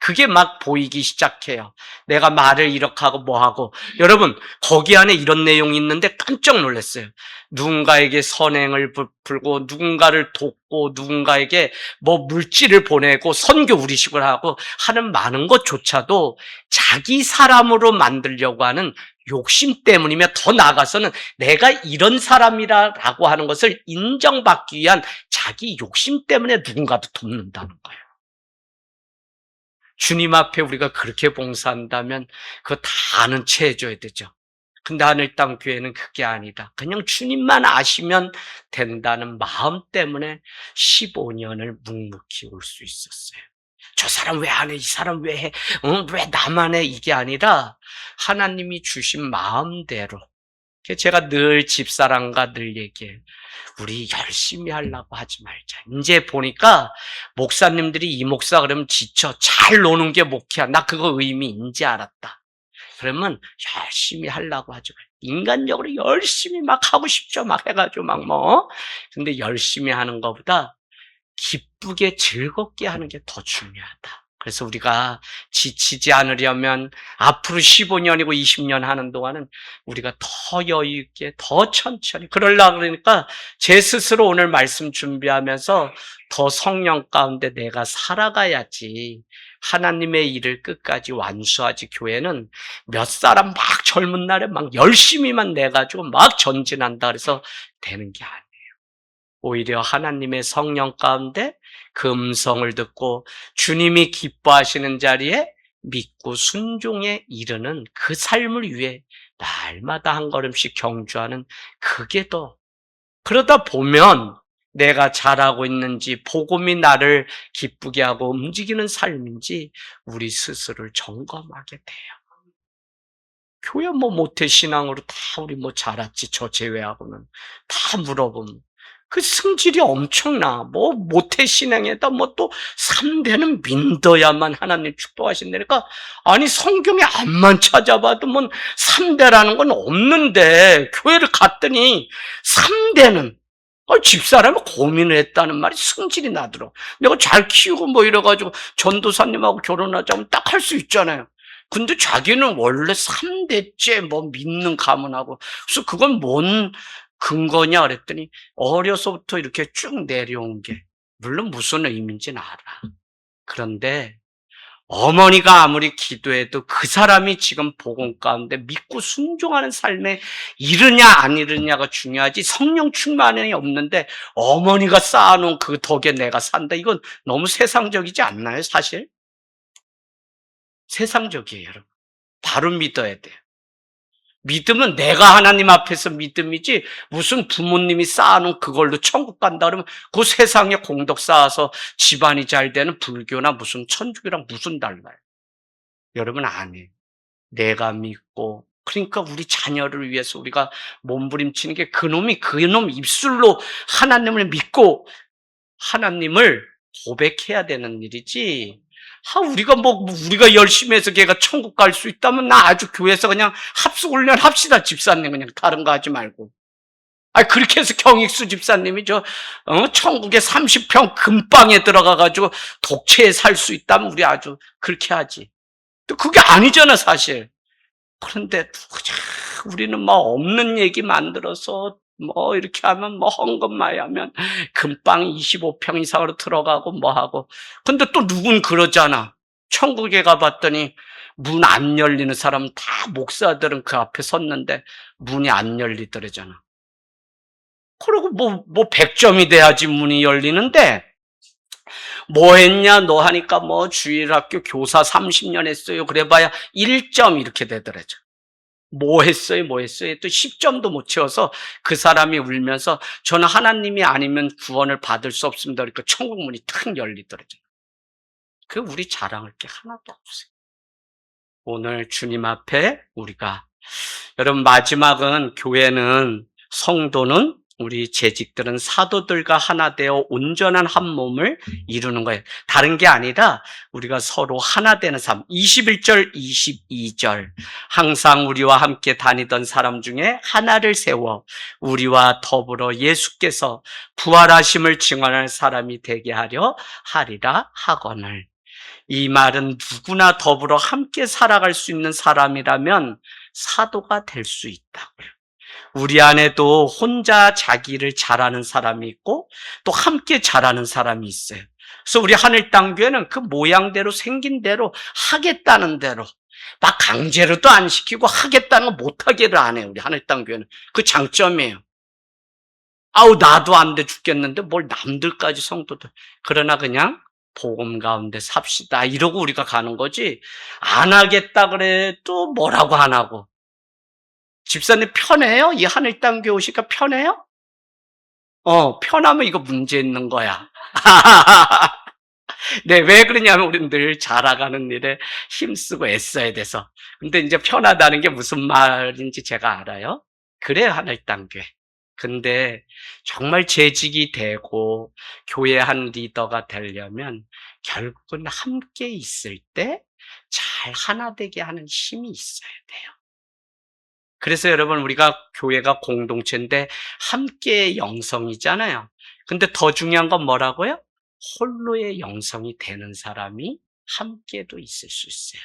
그게 막 보이기 시작해요. 내가 말을 이렇게 하고 뭐 하고. 여러분, 거기 안에 이런 내용이 있는데 깜짝 놀랐어요. 누군가에게 선행을 베풀고 누군가를 돕고 누군가에게 뭐 물질을 보내고 선교 우리식을 하고 하는 많은 것조차도 자기 사람으로 만들려고 하는 욕심 때문이며 더 나아가서는 내가 이런 사람이라고 하는 것을 인정받기 위한 자기 욕심 때문에 누군가도 돕는다는 거예요. 주님 앞에 우리가 그렇게 봉사한다면 그거 다 아는 채 해줘야 되죠. 근데 하늘 땅 교회는 그게 아니다. 그냥 주님만 아시면 된다는 마음 때문에 15년을 묵묵히 올 수 있었어요. 저 사람 왜 안 해? 이 사람 왜 해? 왜 나만 해? 이게 아니라 하나님이 주신 마음대로 제가 늘 집사람과 늘 얘기해요. 우리 열심히 하려고 하지 말자. 이제 보니까 목사님들이 이 목사 그러면 지쳐. 잘 노는 게 목회야. 나 그거 의미 인지 알았다. 그러면 열심히 하려고 하죠. 인간적으로 열심히 막 하고 싶죠. 막 해가지고 막 뭐. 근데 열심히 하는 것보다 기쁘게 즐겁게 하는 게 더 중요하다. 그래서 우리가 지치지 않으려면 앞으로 15년이고 20년 하는 동안은 우리가 더 여유 있게 더 천천히 그러려고 그러니까 제 스스로 오늘 말씀 준비하면서 더 성령 가운데 내가 살아가야지 하나님의 일을 끝까지 완수하지. 교회는 몇 사람 막 젊은 날에 막 열심히만 내가지고 막 전진한다 그래서 되는 게 아니에요. 오히려 하나님의 성령 가운데 그 음성을 듣고 주님이 기뻐하시는 자리에 믿고 순종에 이르는 그 삶을 위해 날마다 한 걸음씩 경주하는 그게 더, 그러다 보면 내가 잘하고 있는지 복음이 나를 기쁘게 하고 움직이는 삶인지 우리 스스로를 점검하게 돼요. 교회 뭐 모태신앙으로 다 우리 뭐 잘했지 저 제외하고는 다 물어보면 그 승질이 엄청나. 뭐 모태신앙에다 뭐 또 3대는 믿어야만 하나님 축복하신다니까. 아니 성경에 앞만 찾아봐도 뭐 3대라는 건 없는데 교회를 갔더니 3대는 집사람이 고민을 했다는 말이 승질이 나더라고. 내가 잘 키우고 뭐 이래가지고 전도사님하고 결혼하자면 딱 할 수 있잖아요. 근데 자기는 원래 3대째 뭐 믿는 가문하고. 그래서 그건 뭔 근거냐 그랬더니 어려서부터 이렇게 쭉 내려온 게 물론 무슨 의미인지는 알아. 그런데 어머니가 아무리 기도해도 그 사람이 지금 복음 가운데 믿고 순종하는 삶에 이르냐 안 이르냐가 중요하지 성령 충만이 없는데 어머니가 쌓아놓은 그 덕에 내가 산다. 이건 너무 세상적이지 않나요 사실? 세상적이에요 여러분. 바로 믿어야 돼요. 믿음은 내가 하나님 앞에서 믿음이지 무슨 부모님이 쌓아놓은 그걸로 천국 간다 그러면 그 세상에 공덕 쌓아서 집안이 잘 되는 불교나 무슨 천주교랑 무슨 달라요. 여러분 아니에요. 내가 믿고 그러니까 우리 자녀를 위해서 우리가 몸부림치는 게 그놈 입술로 하나님을 믿고 하나님을 고백해야 되는 일이지. 우리가 열심히 해서 걔가 천국 갈 수 있다면 나 아주 교회에서 그냥 합숙훈련 합시다, 집사님. 그냥 다른 거 하지 말고. 그렇게 해서 경익수 집사님이 천국에 30평 금방에 들어가가지고 독채에 살 수 있다면 우리 아주 그렇게 하지. 또 그게 아니잖아, 사실. 그런데 우리는 뭐 없는 얘기 만들어서 뭐 이렇게 하면 뭐 헌금마이 하면 금방 25평 이상으로 들어가고 뭐 하고. 근데 또 누군 그러잖아. 천국에 가봤더니 문 안 열리는 사람 다 목사들은 그 앞에 섰는데 문이 안 열리더래잖아. 그리고 뭐 100점이 돼야지 문이 열리는데 뭐 했냐 너 하니까 뭐 주일학교 교사 30년 했어요. 그래봐야 1점 이렇게 되더래죠. 뭐 했어요? 또 10점도 못 채워서 그 사람이 울면서 저는 하나님이 아니면 구원을 받을 수 없습니다. 그러니까 천국 문이 탁 열리더라고요. 그 우리 자랑할 게 하나도 없어요. 오늘 주님 앞에 우리가 여러분 마지막은 교회는 성도는 우리 재직들은 사도들과 하나 되어 온전한 한 몸을 이루는 거예요. 다른 게 아니라 우리가 서로 하나 되는 삶. 21절, 22절. 항상 우리와 함께 다니던 사람 중에 하나를 세워 우리와 더불어 예수께서 부활하심을 증언할 사람이 되게 하려 하리라 하거늘. 이 말은 누구나 더불어 함께 살아갈 수 있는 사람이라면 사도가 될 수 있다고요. 우리 안에도 혼자 자기를 잘하는 사람이 있고 또 함께 잘하는 사람이 있어요. 그래서 우리 하늘땅교회는 그 모양대로 생긴 대로 하겠다는 대로 막 강제로도 안 시키고 하겠다는 거 못하게를 안 해요. 우리 하늘땅교회는 그 장점이에요. 나도 안 돼 죽겠는데 뭘 남들까지 성도들. 그러나 그냥 복음 가운데 삽시다 이러고 우리가 가는 거지. 안 하겠다 그래 또 뭐라고 안 하고. 집사님 편해요? 이 하늘 땅 교회 오시니까 편해요? 편하면 이거 문제 있는 거야. 네, 왜 그러냐면 우리는 늘 자라가는 일에 힘쓰고 애써야 돼서. 근데 이제 편하다는 게 무슨 말인지 제가 알아요. 그래야 하나의 땅 교회. 근데 정말 재직이 되고 교회 한 리더가 되려면 결국은 함께 있을 때 잘 하나 되게 하는 힘이 있어야 돼요. 그래서 여러분, 우리가 교회가 공동체인데 함께의 영성이잖아요. 근데 더 중요한 건 뭐라고요? 홀로의 영성이 되는 사람이 함께도 있을 수 있어요.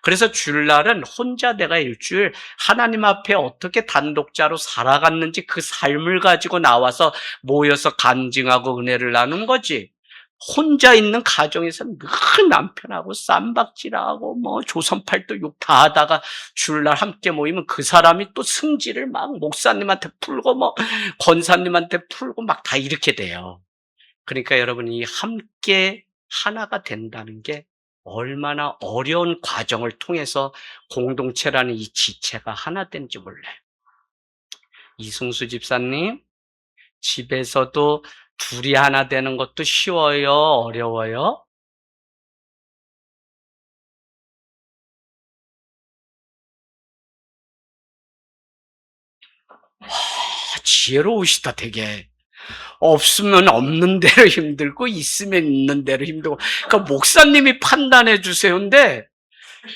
그래서 주일날은 혼자 내가 일주일 하나님 앞에 어떻게 단독자로 살아갔는지 그 삶을 가지고 나와서 모여서 간증하고 은혜를 나눈 거지. 혼자 있는 가정에서는 늘 남편하고 쌈박질하고 뭐 조선팔도 욕 다 하다가 주일날 함께 모이면 그 사람이 또 승질을 막 목사님한테 풀고 뭐 권사님한테 풀고 막 다 이렇게 돼요. 그러니까 여러분이 함께 하나가 된다는 게 얼마나 어려운 과정을 통해서 공동체라는 이 지체가 하나 된지 몰라요. 이승수 집사님, 집에서도 둘이 하나 되는 것도 쉬워요? 어려워요? 지혜로우시다, 되게. 없으면 없는 대로 힘들고, 있으면 있는 대로 힘들고. 그러니까 목사님이 판단해 주세요인데,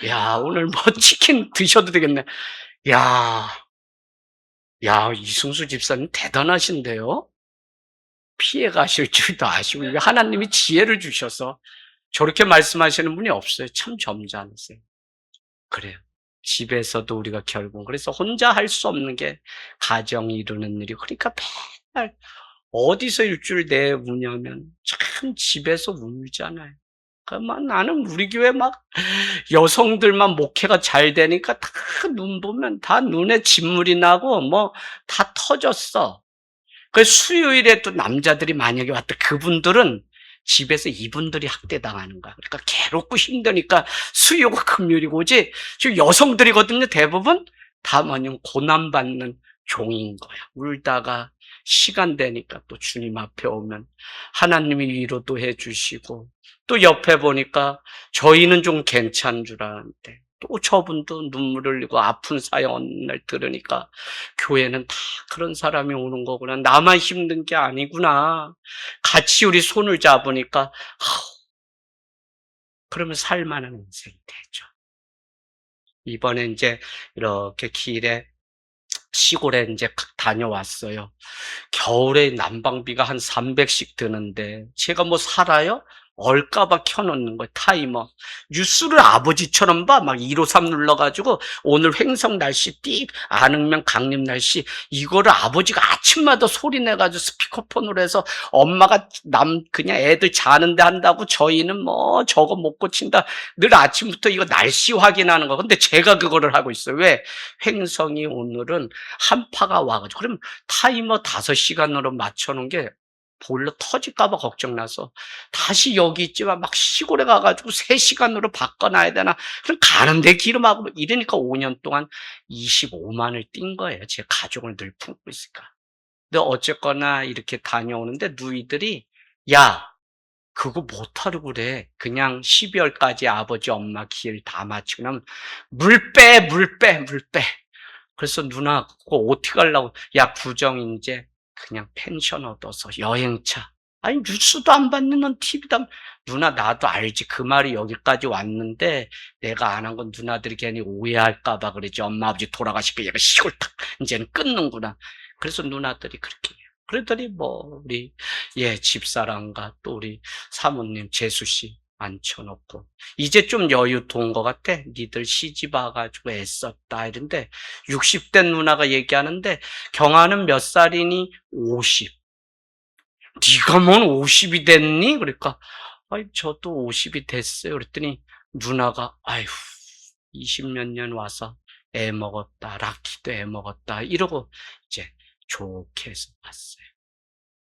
야, 오늘 뭐 치킨 드셔도 되겠네. 야, 이승수 집사님 대단하신데요? 피해 가실 줄도 아시고, 이게 하나님이 지혜를 주셔서 저렇게 말씀하시는 분이 없어요. 참 점잖으세요. 그래요. 집에서도 우리가 결국, 그래서 혼자 할 수 없는 게 가정이 이루는 일이고, 그러니까 맨날 어디서 일주일 내에 우냐면 참 집에서 울잖아요. 그러니까 나는 우리 교회 막 여성들만 목회가 잘 되니까 다 눈 보면 다 눈에 진물이 나고 뭐 다 터졌어. 그 수요일에 또 남자들이 만약에 왔다, 그분들은 집에서 이분들이 학대당하는 거야. 그러니까 괴롭고 힘드니까 수요가 금요일이고 오지. 지금 여성들이거든요. 대부분 다 뭐냐면 고난받는 종인 거야. 울다가 시간 되니까 또 주님 앞에 오면 하나님이 위로도 해주시고, 또 옆에 보니까 저희는 좀 괜찮은 줄 알았는데 또 저분도 눈물 흘리고 아픈 사연을 들으니까 교회는 다 그런 사람이 오는 거구나. 나만 힘든 게 아니구나. 같이 우리 손을 잡으니까 그러면 살만한 인생이 되죠. 이번에 이제 이렇게 길에 시골에 이제 다녀왔어요. 겨울에 난방비가 한 300씩 드는데 제가 뭐 살아요? 얼까봐 켜놓는 거예요. 타이머. 뉴스를 아버지처럼 봐. 막 153 눌러가지고 오늘 횡성 날씨 띡, 안흥면 강림 날씨, 이거를 아버지가 아침마다 소리 내가지고 스피커폰으로 해서 엄마가 그냥 애들 자는데 한다고 저희는 뭐 저거 못 고친다. 늘 아침부터 이거 날씨 확인하는 거. 근데 제가 그거를 하고 있어요. 왜? 횡성이 오늘은 한파가 와가지고. 그럼 타이머 5시간으로 맞춰놓은 게 보일러 터질까봐 걱정나서 다시 여기 있지만 막 시골에 가가지고 3시간으로 바꿔놔야 되나. 그럼 가는데 기름하고 뭐 이러니까 5년 동안 25만을 띈 거예요. 제 가족을 늘 품고 있으니까. 근데 어쨌거나 이렇게 다녀오는데 누이들이, 야, 그거 못하려고 그래. 그냥 12월까지 아버지 엄마 길 다 마치고 나면 물 빼, 물 빼, 물 빼. 그래서 누나 그거 어떻게 하려고. 야, 구정 이제 그냥 펜션 얻어서 여행차. 아니 뉴스도 안 받는 넌 TV도 안. 누나 나도 알지. 그 말이 여기까지 왔는데 내가 안 한 건 누나들이 괜히 오해할까 봐 그러지. 엄마 아버지 돌아가시고 얘가 시골 탁 이제는 끊는구나. 그래서 누나들이 그렇게 해요. 그러더니 뭐 우리 집사람과 또 우리 사모님 재수 씨 앉혀놓고 이제 좀 여유 돈 것 같아. 니들 시집 와가지고 애썼다 이런데 60대 누나가 얘기하는데 경아는 몇 살이니? 50. 네가 뭔 50이 됐니? 그러니까 아이 저도 50이 됐어요. 그랬더니 누나가 아휴 20몇 년 와서 애 먹었다. 라키도 애 먹었다. 이러고 이제 좋게 해서 봤어요.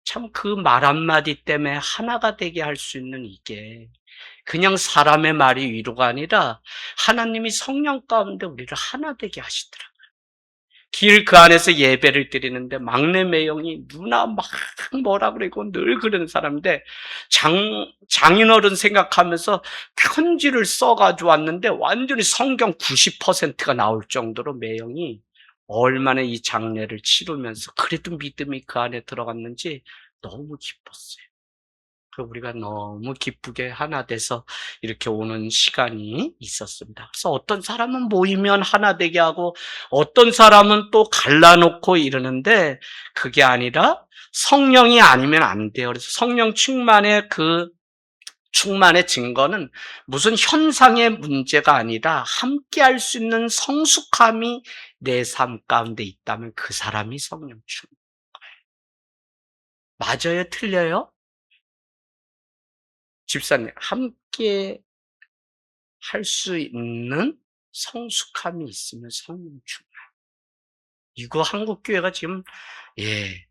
참 그 말 한마디 때문에 하나가 되게 할 수 있는 이게 그냥 사람의 말이 위로가 아니라 하나님이 성령 가운데 우리를 하나 되게 하시더라고요. 길 그 안에서 예배를 드리는데 막내 매형이 누나 막 뭐라 그러고 늘 그러는 사람인데 장인어른 생각하면서 편지를 써가지고 왔는데 완전히 성경 90%가 나올 정도로 매형이 얼마나 이 장례를 치르면서 그래도 믿음이 그 안에 들어갔는지 너무 기뻤어요. 우리가 너무 기쁘게 하나 돼서 이렇게 오는 시간이 있었습니다. 그래서 어떤 사람은 모이면 하나 되게 하고 어떤 사람은 또 갈라놓고 이러는데 그게 아니라 성령이 아니면 안 돼요. 그래서 성령 충만의 증거는 무슨 현상의 문제가 아니라 함께 할 수 있는 성숙함이 내 삶 가운데 있다면 그 사람이 성령 충만. 맞아요? 틀려요? 집사님, 함께 할 수 있는 성숙함이 있으면 성령 충만. 이거 한국교회가 지금, 예.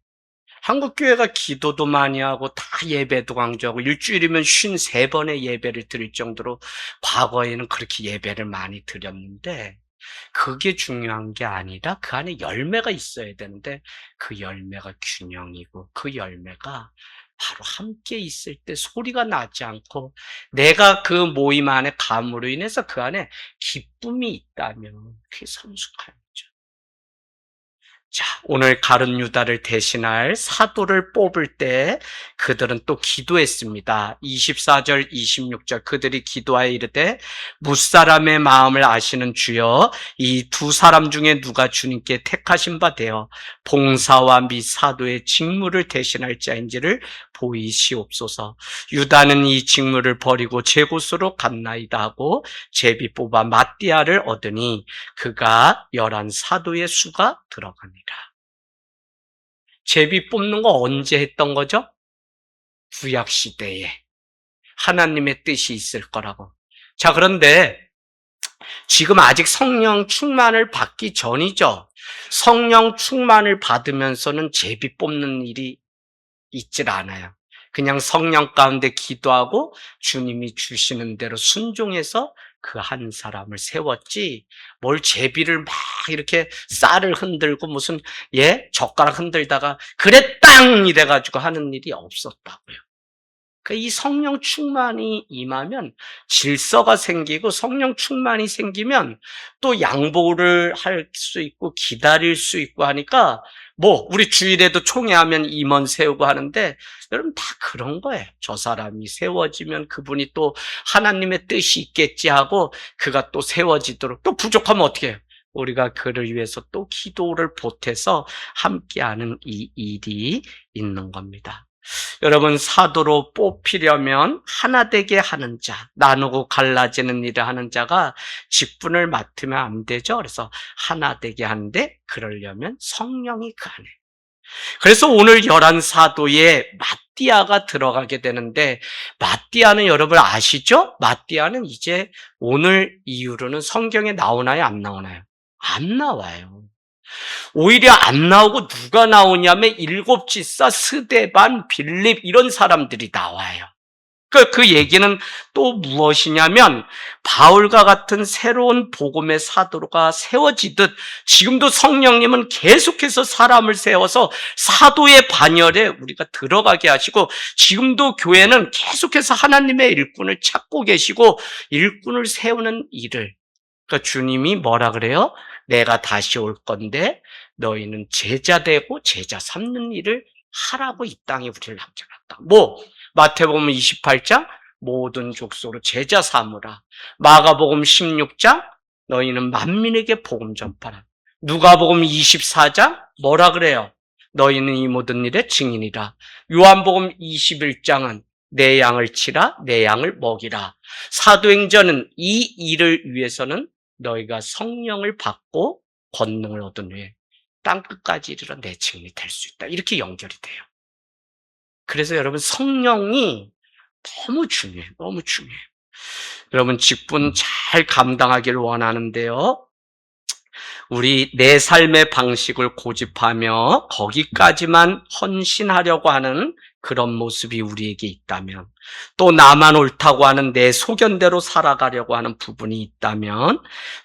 한국교회가 기도도 많이 하고 다 예배도 강조하고 일주일이면 53번의 예배를 드릴 정도로 과거에는 그렇게 예배를 많이 드렸는데 그게 중요한 게 아니라 그 안에 열매가 있어야 되는데 그 열매가 균형이고 그 열매가 바로 함께 있을 때 소리가 나지 않고 내가 그 모임 안에 감으로 인해서 그 안에 기쁨이 있다면 그게 성숙함이죠. 자, 오늘 가룟 유다를 대신할 사도를 뽑을 때 그들은 또 기도했습니다. 24절, 26절 그들이 기도하여 이르되 무사람의 마음을 아시는 주여 이 두 사람 중에 누가 주님께 택하신 바 되어 봉사와 및 사도의 직무를 대신할 자인지를 보이시옵소서. 유다는 이 직무를 버리고 제 곳으로 갔나이다 하고 제비 뽑아 마띠아를 얻으니 그가 11 사도의 수가 들어갑니다. 제비 뽑는 거 언제 했던 거죠? 구약시대에 하나님의 뜻이 있을 거라고. 자, 그런데 지금 아직 성령 충만을 받기 전이죠. 성령 충만을 받으면서는 제비 뽑는 일이 있질 않아요. 그냥 성령 가운데 기도하고 주님이 주시는 대로 순종해서 그 한 사람을 세웠지 뭘 제비를 막 이렇게 쌀을 흔들고 무슨 젓가락 흔들다가 그래 땅 이래가지고 하는 일이 없었다고요. 이 성령 충만이 임하면 질서가 생기고 성령 충만이 생기면 또 양보를 할 수 있고 기다릴 수 있고 하니까 우리 주일에도 총회하면 임원 세우고 하는데 여러분 다 그런 거예요. 저 사람이 세워지면 그분이 또 하나님의 뜻이 있겠지 하고 그가 또 세워지도록 또 부족하면 어떻게 해요? 우리가 그를 위해서 또 기도를 보태서 함께하는 이 일이 있는 겁니다. 여러분 사도로 뽑히려면 하나 되게 하는 자, 나누고 갈라지는 일을 하는 자가 직분을 맡으면 안 되죠. 그래서 하나 되게 하는데 그러려면 성령이 그 안에. 그래서 오늘 11 사도에 마띠아가 들어가게 되는데 마띠아는 여러분 아시죠? 마띠아는 이제 오늘 이후로는 성경에 나오나요? 안 나오나요? 안 나와요. 오히려 안 나오고 누가 나오냐면 일곱지사, 스데반, 빌립 이런 사람들이 나와요. 그 얘기는 또 무엇이냐면 바울과 같은 새로운 복음의 사도가 세워지듯 지금도 성령님은 계속해서 사람을 세워서 사도의 반열에 우리가 들어가게 하시고 지금도 교회는 계속해서 하나님의 일꾼을 찾고 계시고 일꾼을 세우는 일을 그러니까 주님이 뭐라 그래요? 내가 다시 올 건데 너희는 제자 되고 제자 삼는 일을 하라고 이 땅에 우리를 남겨놨다. 마태복음 28장 모든 족속으로 제자 삼으라. 마가복음 16장 너희는 만민에게 복음 전파라. 누가복음 24장 뭐라 그래요? 너희는 이 모든 일의 증인이라. 요한복음 21장은 내 양을 치라, 내 양을 먹이라. 사도행전은 이 일을 위해서는 너희가 성령을 받고 권능을 얻은 후에 땅끝까지 이르러 내 증인이 될 수 있다. 이렇게 연결이 돼요. 그래서 여러분 성령이 너무 중요해요. 너무 중요해요. 여러분 직분 잘 감당하기를 원하는데요. 우리 내 삶의 방식을 고집하며 거기까지만 헌신하려고 하는 그런 모습이 우리에게 있다면 또 나만 옳다고 하는 내 소견대로 살아가려고 하는 부분이 있다면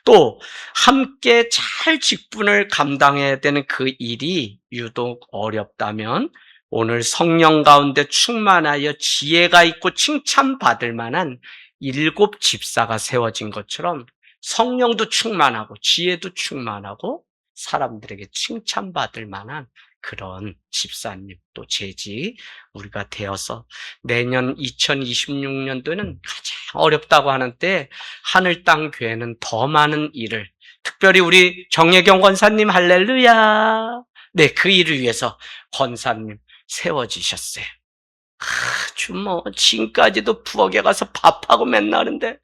또 함께 잘 직분을 감당해야 되는 그 일이 유독 어렵다면 오늘 성령 가운데 충만하여 지혜가 있고 칭찬받을 만한 7 집사가 세워진 것처럼 성령도 충만하고 지혜도 충만하고 사람들에게 칭찬받을 만한 그런 집사님 또 재직 우리가 되어서 내년 2026년도에는 가장 어렵다고 하는 때 하늘 땅 교회는 더 많은 일을 특별히 우리 정예경 권사님 할렐루야 네, 그 일을 위해서 권사님 세워지셨어요. 아주 지금까지도 부엌에 가서 밥하고 맨날 하는데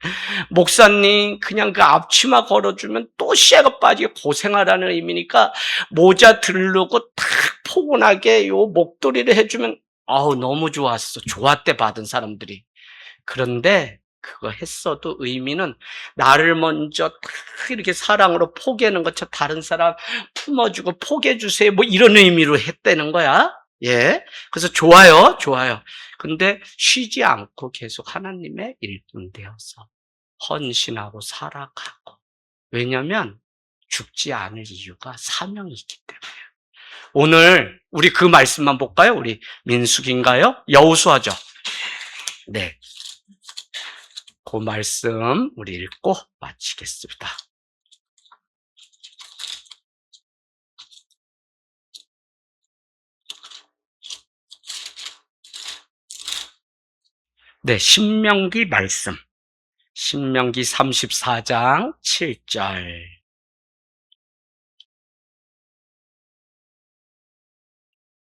목사님 그냥 그 앞치마 걸어주면 또 씨가 빠지게 고생하라는 의미니까 모자 들르고 탁 포근하게 요 목도리를 해주면 아우 너무 좋았어. 좋았대 받은 사람들이. 그런데 그거 했어도 의미는 나를 먼저 탁 이렇게 사랑으로 포개는 것처럼 다른 사람 품어주고 포개주세요 뭐 이런 의미로 했다는 거야. 예. 그래서 좋아요. 근데 쉬지 않고 계속 하나님의 일꾼 되어서 헌신하고 살아가고. 왜냐면 죽지 않을 이유가 사명이 있기 때문에. 오늘 우리 그 말씀만 볼까요? 우리 민수기인가요? 여호수아죠. 네. 그 말씀 우리 읽고 마치겠습니다. 네, 신명기 말씀. 신명기 34장 7절.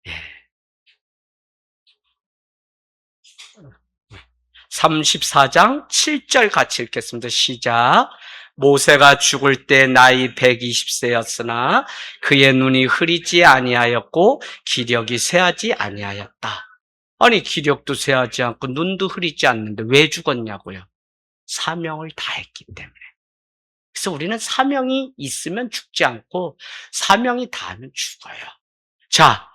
예. 34장 7절 같이 읽겠습니다. 시작. 모세가 죽을 때 나이 120세였으나 그의 눈이 흐리지 아니하였고 기력이 쇠하지 아니하였다. 아니 기력도 쇠하지 않고 눈도 흐리지 않는데 왜 죽었냐고요? 사명을 다했기 때문에. 그래서 우리는 사명이 있으면 죽지 않고 사명이 다하면 죽어요. 자,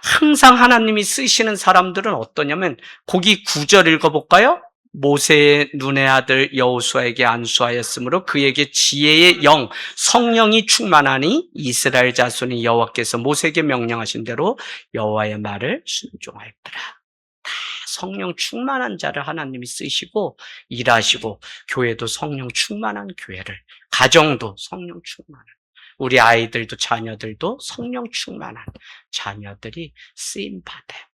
항상 하나님이 쓰시는 사람들은 어떠냐면 거기 9절 읽어볼까요? 모세의 눈의 아들 여호수아에게 안수하였으므로 그에게 지혜의 영, 성령이 충만하니 이스라엘 자손이 여호와께서 모세에게 명령하신 대로 여호와의 말을 순종하였더라. 다 성령 충만한 자를 하나님이 쓰시고 일하시고 교회도 성령 충만한 교회를, 가정도 성령 충만한, 우리 아이들도 자녀들도 성령 충만한 자녀들이 쓰임받아요.